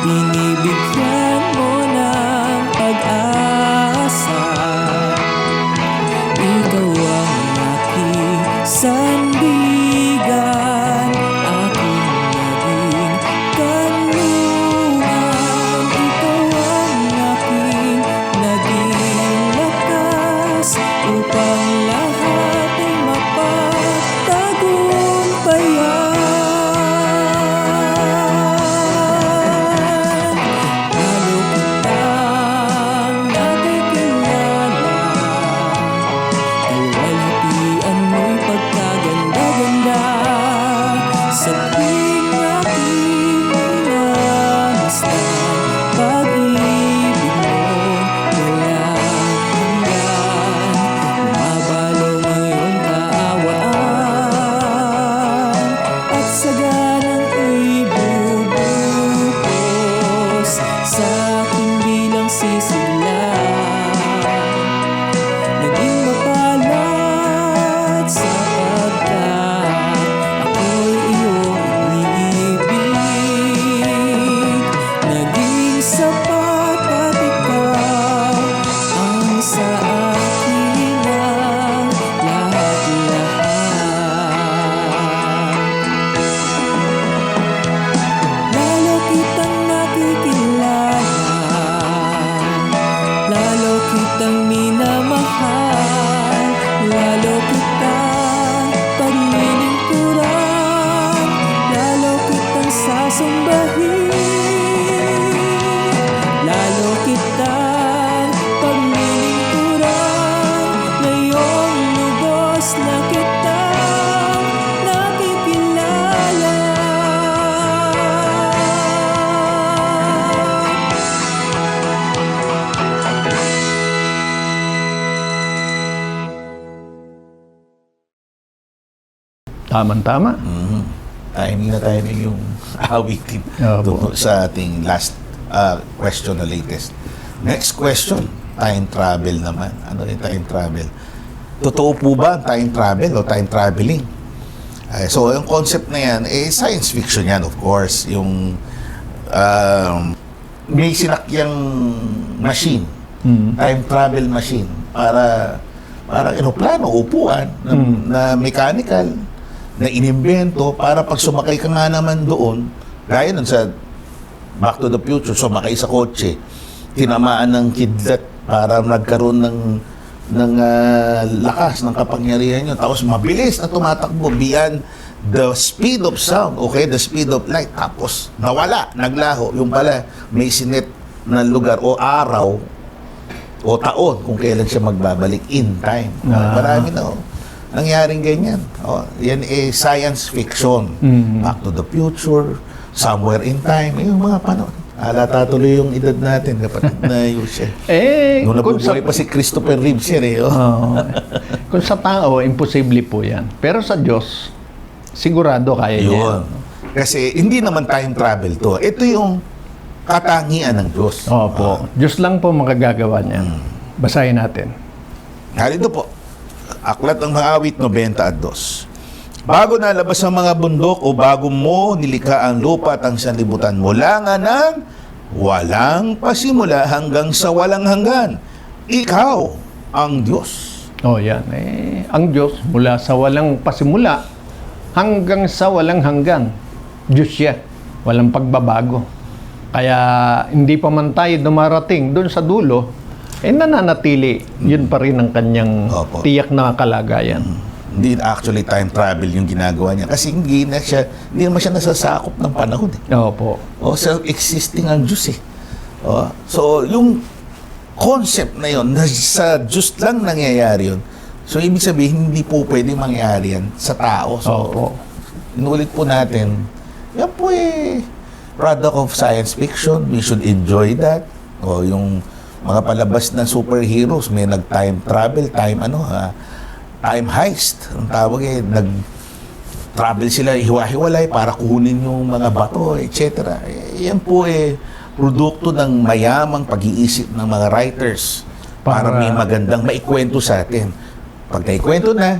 [SPEAKER 5] binibigyan mo ng pag-asa. Ikaw ang aking sandigan, aking naging kanlungan. Ikaw ang aking naging lakas upang lahat ay mapagtagumpayan. Lalo kitang nakikilala, kalwalhatian mo'y pagkaganda-ganda. Sa tuwing aking minamasdan, pag-ibig mo walang hanggan. Bumabalong ang iyong kaawaan at saganang ibubuhos sa aking bilang sisilan. Naging mapalad sapagkat ako'y iyong iniibig. Naging sapat at ikaw ang sa akin ang lahat-lahat. Lalo kitang nakikilala, lalo kitang minamahal, lalo kitang paglilingkuran, lalo kitang sasumbahin, lalo kitang paglilingkuran. Ngayong lubos na kitang nakikilala.
[SPEAKER 2] Tama-tama.
[SPEAKER 3] Timing na timing yung awitin
[SPEAKER 2] Opo.
[SPEAKER 3] tungkol sa ating last question na latest. Next question, time travel naman. Ano yung time travel? Totoo po ba ang time travel o time traveling? So, yung concept na yan, science fiction yan, of course. Yung may sinakyang machine, time travel machine, para eroplano, upuan, na mechanical, na inimbento para pag sumakay ka nga naman doon, gaya nun sa Back to the Future, sumakay sa kotse, tinamaan ng kidlat para nagkaroon ng lakas ng kapangyarihan yun. Tapos mabilis na tumatakbo beyond the speed of sound, okay, the speed of light. Tapos nawala, naglaho. Yung pala, may sinet na lugar o araw o taon kung kailan siya magbabalik in time. Marami na nangyaring ganyan. Yan science fiction. Back to the Future, Somewhere in Time, yung mga panahon. Tatuloy yung edad natin, kapatid na Yusel. Nung nabubuhay pa si Christopher Reeves yan
[SPEAKER 2] Kung sa tao, imposible po yan. Pero sa Diyos, sigurado kaya niya.
[SPEAKER 3] Yun. Kasi hindi naman time travel to. Ito yung katangian ng Diyos.
[SPEAKER 2] Opo. Diyos lang po makagagawa niyan. Basahin natin.
[SPEAKER 3] Halito po. Aklat ng mga awit 92. Bago nalabas ang mga bundok o bago mo nilikha ang lupa at ang sanlibutan, mula nga ng walang pasimula hanggang sa walang hanggan, ikaw ang Diyos.
[SPEAKER 2] Yan. Ang Diyos, mula sa walang pasimula hanggang sa walang hanggan, Diyos siya. Walang pagbabago. Kaya hindi pa man tayo dumarating doon sa dulo, nananatili. Yun pa rin ang kanyang tiyak na kalagayan.
[SPEAKER 3] Hindi actually time travel yung ginagawa niya. Kasi hindi naman siya nasasakop ng panahon.
[SPEAKER 2] Opo.
[SPEAKER 3] Self-existing ang Diyos So, yung concept na yun, na sa Diyos lang nangyayari yun. So, ibig sabihin, hindi po pwede mangyari yan sa tao. So, inulit po natin, yan po product of science fiction. We should enjoy that. Yung mga palabas na superheroes, may nag-time travel, time heist. Ang tawag nag-travel sila, hiwa-hiwalay para kunin yung mga bato, etc. Yan po produkto ng mayamang pag-iisip ng mga writers para may magandang maikwento sa atin. Pag naikwento na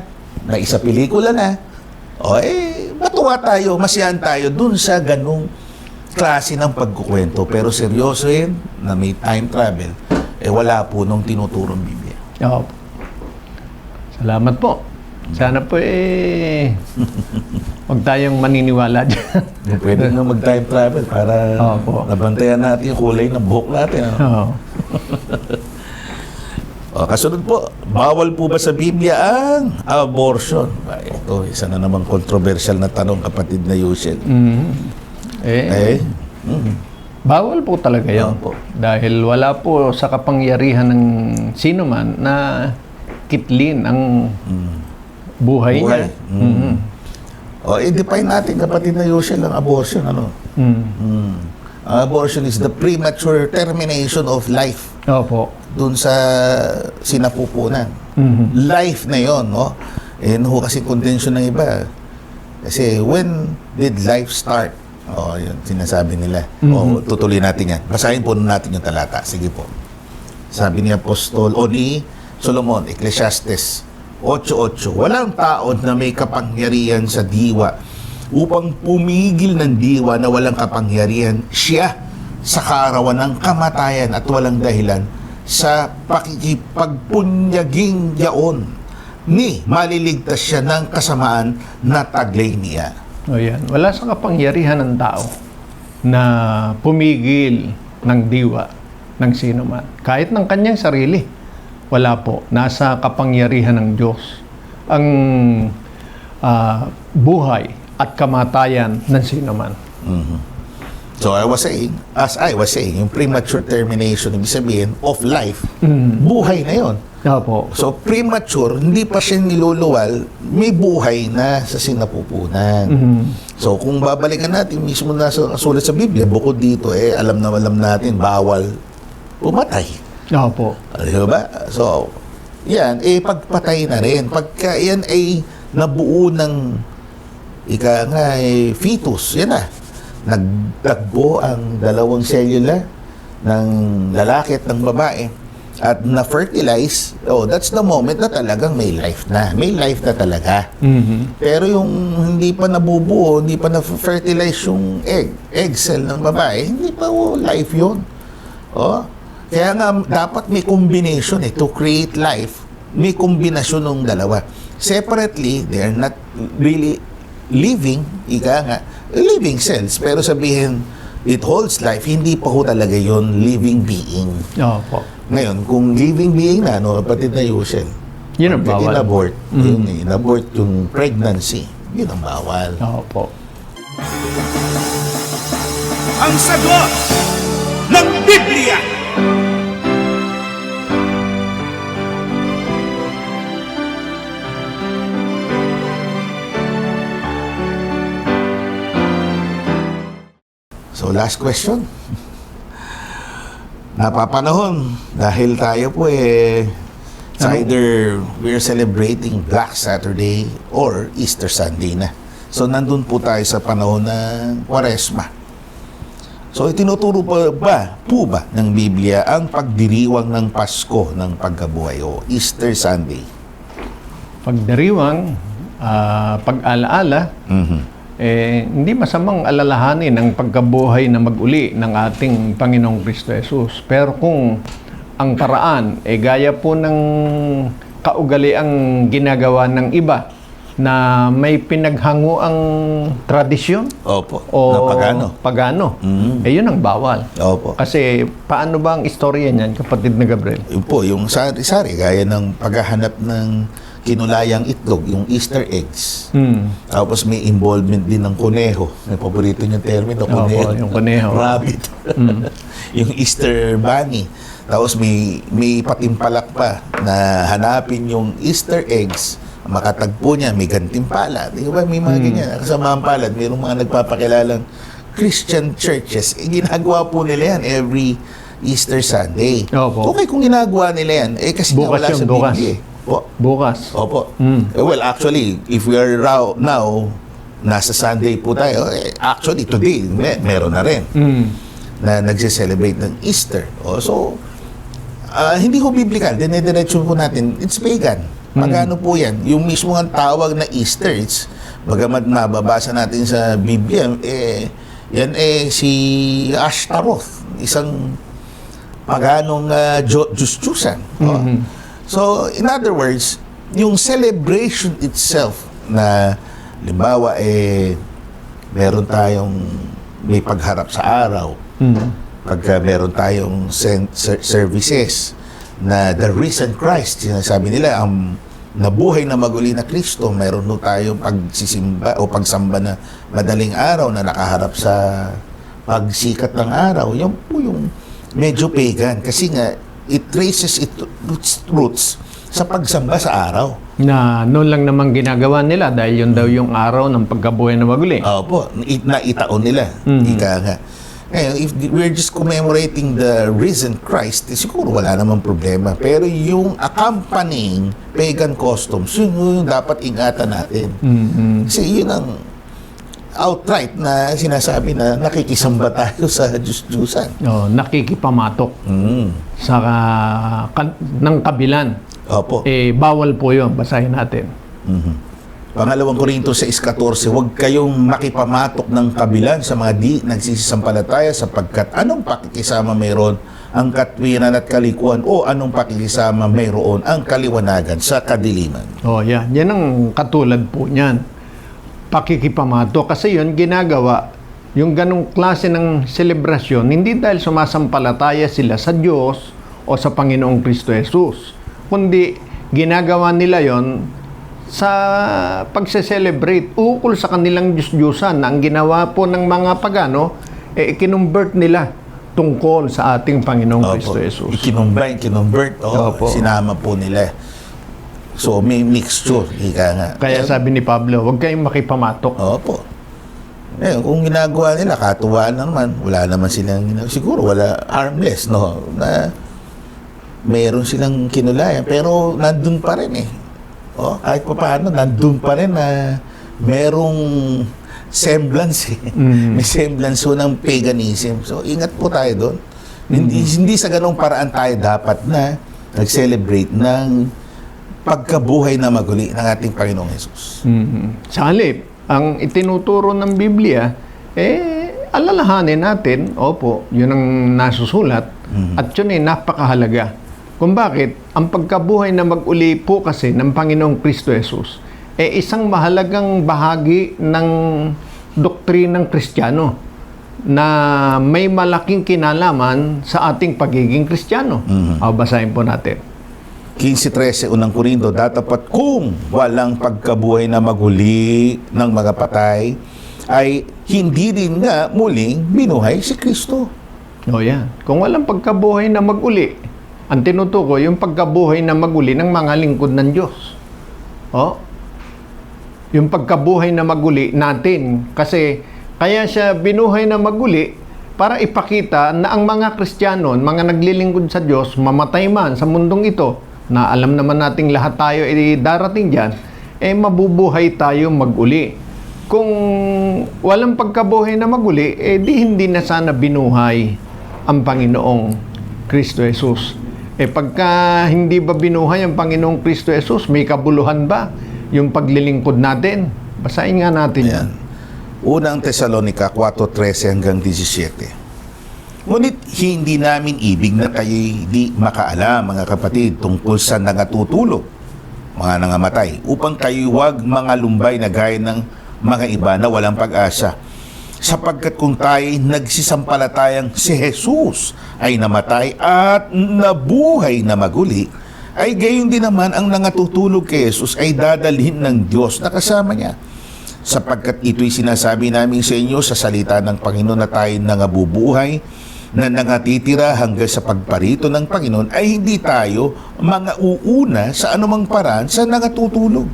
[SPEAKER 3] isa pelikula na, matuwa tayo, masiyahan tayo dun sa ganung klase ng pagkukwento. Pero seryoso na may time travel, wala po nung tinuturong Biblia.
[SPEAKER 2] Salamat po. Sana po huwag tayong maniniwala dyan.
[SPEAKER 3] Pwede na mag-time travel para nabantayan natin yung kulay ng buhok natin. Kasunod po, bawal po ba sa Biblia ang abortion? Ito, isa na namang controversial na tanong, kapatid na Yusel.
[SPEAKER 2] Bawal po talaga yun. Dahil wala po sa kapangyarihan ng sino man na kitlin ang buhay niya.
[SPEAKER 3] I-define natin, kapatid na Yusel, ang abortion. Abortion is the premature termination of life. Doon sa sinapupunan. Life na yun, kasi contention ng iba. Kasi when did life start? Yun, sinasabi nila. Tutuloy natin yan. Basahin po natin yung talata. Sige po. Sabi ni Apostol, ni Solomon, Ecclesiastes 8:8, walang tao na may kapangyarihan sa diwa upang pumigil ng diwa na walang kapangyarihan siya sa kaarawan ng kamatayan at walang dahilan sa pakikipagpunyaging yaon ni maliligtas siya ng kasamaan na taglay niya.
[SPEAKER 2] Wala sa kapangyarihan ng tao na pumigil ng diwa ng sino man. Kahit ng kanyang sarili. Wala po. Nasa kapangyarihan ng Diyos ang buhay at kamatayan ng sino man.
[SPEAKER 3] So as I was saying, yung premature termination, ibig sabihin, of life, buhay na yun. So premature, hindi pa siya niluluwal, may buhay na sa sinapupunan. So kung babalikan natin, mismo na sulat sa Biblia, bukod dito, alam natin, bawal pumatay. Diba? So, yan, pagpatay na rin. Pagka yan ay nabuo ng fetus, yan na. Nagtagbo ang dalawang selula ng lalaki at ng babae at na-fertilize, that's the moment na talagang may life na. May life na talaga. Pero yung hindi pa nabubuo, hindi pa na-fertilize yung egg cell ng babae, hindi pa life yun. Kaya nga, dapat may combination to create life. May kombinasyon ng dalawa. Separately, they are not really living, living cells. Pero sabihin, it holds life, hindi pa ho talaga yon living being. Ngayon, kung living being na, no, kapatid na Yusel,
[SPEAKER 2] Yun ang bawal.
[SPEAKER 3] in-abort, in-abort yung pregnancy, yun ang bawal.
[SPEAKER 2] Opo.
[SPEAKER 1] Ang sagot ng Biblia.
[SPEAKER 3] So, last question. Napapanahon dahil tayo po it's either we're celebrating Black Saturday or Easter Sunday na. So, nandun po tayo sa panahon ng Kwaresma. So, itinuturo ba ng Biblia ang pagdiriwang ng Pasko ng pagkabuhay o Easter Sunday?
[SPEAKER 2] Pagdiriwang, pag-alaala, hindi masamang alalahanin ang pagkabuhay na mag-uli ng ating Panginoong Kristo Jesus. Pero kung ang paraan gaya po ng kaugaliang ginagawa ng iba na may pinaghango ang tradisyon
[SPEAKER 3] Opo,
[SPEAKER 2] o
[SPEAKER 3] na pagano.
[SPEAKER 2] yun ang bawal.
[SPEAKER 3] Opo.
[SPEAKER 2] Kasi paano ba ang istorya niyan, kapatid na Gabriel?
[SPEAKER 3] Yun po, yung sari-sari, gaya ng paghahanap ng kinulayang itlog, yung Easter eggs. Tapos may involvement din ng kuneho. May paborito niyong termino, kuneho.
[SPEAKER 2] Opo, yung kuneho.
[SPEAKER 3] Rabbit. Yung Easter bunny. Tapos may patimpalak pa na hanapin yung Easter eggs. Makatagpo niya, may gantimpala. Di ba? May mga ganyan. Kasama ang palad, mayroong mga nagpapakilalang Christian churches. Ginagawa po nila yan every Easter Sunday.
[SPEAKER 2] Opo.
[SPEAKER 3] Okay kung ginagawa nila yan, kasi nga
[SPEAKER 2] Bukas
[SPEAKER 3] wala
[SPEAKER 2] yun,
[SPEAKER 3] sa
[SPEAKER 2] bukas.
[SPEAKER 3] Biblia. Po.
[SPEAKER 2] Bukas.
[SPEAKER 3] Opo. Well, actually, if we are now, nasa Sunday po tayo, actually, today, meron na rin na nagse-celebrate ng Easter. So, hindi ko biblical, dinediretso po natin, it's pagan. Pagano po yan? Yung mismo ang tawag na Easter, it's, bagamat mababasa natin sa Biblia, yan si Ashtaroth, isang paganong Diyos-Diyusan. So, in other words, yung celebration itself na, limbawa, meron tayong may pagharap sa araw, pagka meron tayong services na the risen Christ, sinasabi nila, ang nabuhay na maguli na Kristo, meron no tayong pagsisimba o pagsamba na madaling araw na nakaharap sa pagsikat ng araw. Yan po yung medyo pagan kasi nga it traces its roots sa pagsamba sa araw.
[SPEAKER 2] Na noon lang naman ginagawa nila dahil yun daw yung araw ng pagkabuhay na maguli.
[SPEAKER 3] Opo, naitaon nila. Ika nga. Ngayon, if we're just commemorating the risen Christ, siguro wala namang problema. Pero yung accompanying pagan customs, yun yung dapat ingatan natin. Kasi yun ang outright na sinasabi na nakikisamba tayo sa Diyos-Diyusan.
[SPEAKER 2] Nakikipamatok sa ng kabilan.
[SPEAKER 3] Opo.
[SPEAKER 2] Bawal po yun. Basahin natin.
[SPEAKER 3] Pangalawang Korinto 6:14, huwag kayong makipamatok ng kabilan sa mga di nagsisisampalataya sapagkat anong pakikisama mayroon ang katwiran at kalikuan o anong pakikisama mayroon ang kaliwanagan sa kadiliman.
[SPEAKER 2] Yan. Yan ang katulad po niyan. Pakikipamatok. Kasi yun ginagawa, yung ganong klase ng selebrasyon, hindi dahil sumasampalataya sila sa Diyos o sa Panginoong Kristo Jesus, kundi ginagawa nila yon sa pagse-celebrate ukol sa kanilang Diyos-Diyusan na ang ginawa po ng mga pagano, ikinumbert nila tungkol sa ating Panginoong Kristo Jesus.
[SPEAKER 3] Ikinumbert, sinama po nila. So, may mixture, ika nga.
[SPEAKER 2] Kaya sabi ni Pablo, huwag kayong makipamatok.
[SPEAKER 3] Opo. Kung ginagawa nila, katuwaan naman, wala naman silang, siguro wala, harmless, no? Na meron silang kinulayan, pero nandun pa rin kahit pa paano, nandun pa rin na merong semblance May semblance ng paganism. So, ingat po tayo doon. Hindi sa ganong paraan tayo dapat na nag-celebrate ng pagkabuhay na maguli ng ating Panginoong Jesus.
[SPEAKER 2] Sa halip, ang itinuturo ng Biblia, alalahanin natin, yun ang nasusulat, at yun napakahalaga. Kung bakit, ang pagkabuhay na mag-uli po kasi ng Panginoong Kristo Jesus, isang mahalagang bahagi ng doktrinang Kristiyano. na may malaking kinalaman sa ating pagiging Kristiyano. Basahin po natin.
[SPEAKER 3] 15:13, unang Korinto, datapat kung walang pagkabuhay na maguli ng mga patay, ay hindi din nga muling binuhay si Kristo.
[SPEAKER 2] Yan. Kung walang pagkabuhay na maguli, ang tinutukoy yung pagkabuhay na maguli ng mga lingkod ng Diyos. Yung pagkabuhay na maguli natin. Kasi kaya siya binuhay na maguli para ipakita na ang mga Kristiyano, mga naglilingkod sa Diyos, mamatay man sa mundong ito, na alam naman nating lahat tayo darating dyan, mabubuhay tayo maguli. Kung walang pagkabuhay na maguli, di hindi na sana binuhay ang Panginoong Kristo Jesus. Pagka hindi ba binuhay ang Panginoong Kristo Jesus, may kabuluhan ba yung paglilingkod natin? Basahin nga natin yan.
[SPEAKER 3] Unang Tesalonica 4:13 hanggang 17. Ngunit hindi namin ibig na kayo'y di makaalam, mga kapatid, tungkol sa nangatutulog, mga nangamatay, upang kayo'y wag mga lumbay na gaya ng mga iba na walang pag-asa. Sapagkat kung tayo'y nagsisampalatayang si Jesus ay namatay at nabuhay na maguli, ay gayon din naman ang nangatutulog kay Jesus ay dadalhin ng Diyos na kasama niya. Sapagkat ito'y sinasabi namin sa inyo sa salita ng Panginoon na tayo nangabubuhay, na nangatitira hanggang sa pagparito ng Panginoon, ay hindi tayo mga uuna sa anumang paraan sa nangatutulog.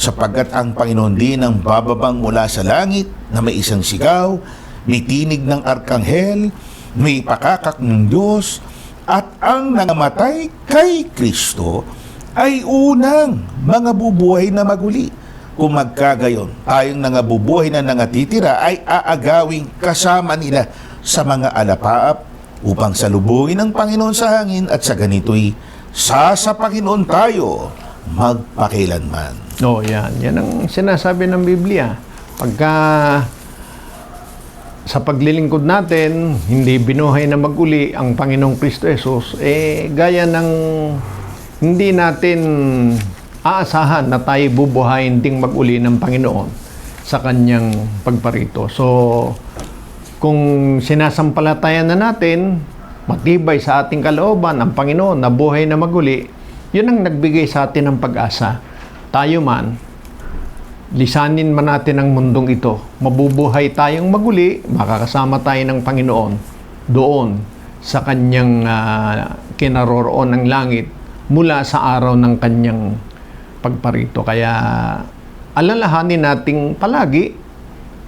[SPEAKER 3] Sapagkat ang Panginoon din ang bababang mula sa langit na may isang sigaw, may tinig ng arkanghel, may pakakak ng Diyos, at ang nangamatay kay Kristo ay unang mga bubuhay na maguli. Kung magkagayon, tayong nangabubuhay na nangatitira ay aagawing kasama nila sa mga alapaap upang salubungin ng Panginoon sa hangin, at sa ganito'y sa Panginoon tayo magpakilanman.
[SPEAKER 2] Yan. Yan ang sinasabi ng Biblia. Pagka sa paglilingkod natin, hindi binuhay na maguli ang Panginoong Kristo Jesus, gaya ng hindi natin aasahan na tayo bubuhayin ding maguli ng Panginoon sa kanyang pagparito. So, kung sinasampalatayan na natin, matibay sa ating kalooban ang Panginoon na buhay na maguli, yun ang nagbigay sa atin ng pag-asa. Tayo man, lisanin man natin ang mundong ito, mabubuhay tayong maguli, makakasama tayo ng Panginoon doon sa kanyang kinaroroon ng langit mula sa araw ng kanyang pagparito. Kaya alalahanin nating palagi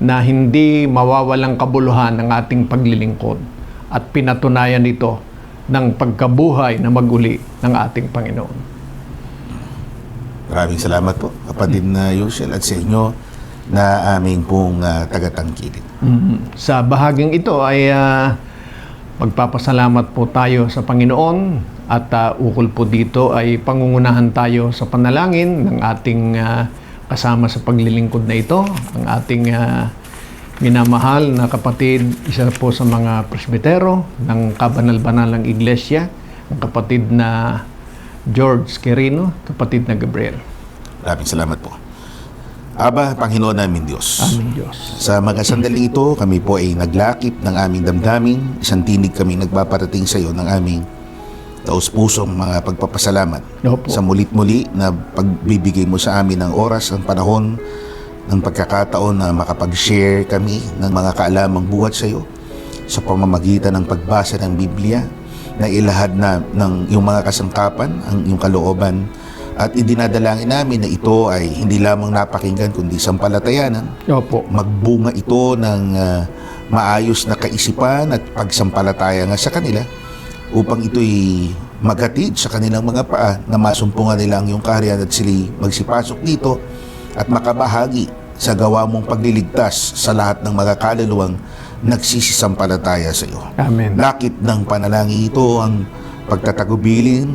[SPEAKER 2] na hindi mawawalang kabuluhan ng ating paglilingkod at pinatunayan ito ng pagkabuhay na maguli ng ating Panginoon.
[SPEAKER 3] Maraming salamat po, kapatid na Yusel, at sa inyo na aming pong tagatangkilin.
[SPEAKER 2] Sa bahaging ito ay magpapasalamat po tayo sa Panginoon, at ukol po dito ay pangungunahan tayo sa panalangin ng ating kasama sa paglilingkod na ito, ang ating minamahal na kapatid, isa po sa mga presbitero ng Kabanal-Banalang Iglesia, ang kapatid na George Quirino, kapatid na Gabriel.
[SPEAKER 3] Maraming salamat po. Aba, Panginoon namin Diyos.
[SPEAKER 2] Amin Diyos.
[SPEAKER 3] Sa mga sandaling ito, kami po ay naglakip ng aming damdamin. Isang tinig kami nagpaparating sa iyo ng aming taus-pusong mga pagpapasalamat.
[SPEAKER 2] Opo.
[SPEAKER 3] Sa mulit-muli na pagbibigay mo sa amin ng oras, ng panahon, ng pagkakataon na makapag-share kami ng mga kaalamang buhat sa iyo sa pamamagitan ng pagbasa ng Biblia, na ilahad na ng iyong mga kasangkapan, ang iyong kalooban, at idinadalangin namin na ito ay hindi lamang napakinggan kundi sampalatayanan.
[SPEAKER 2] Opo.
[SPEAKER 3] Magbunga ito ng maayos na kaisipan at pagsampalataya nga sa kanila, upang ito'y maghatid sa kanilang mga paa na masumpungan nila ang iyong kaharian at sila'y magsipasok dito at makabahagi sa gawa mong pagliligtas sa lahat ng mga kaluluwang nagsisisampalataya sa iyo.
[SPEAKER 2] Amen.
[SPEAKER 3] Lakit ng panalangin ito ang pagtatagubilin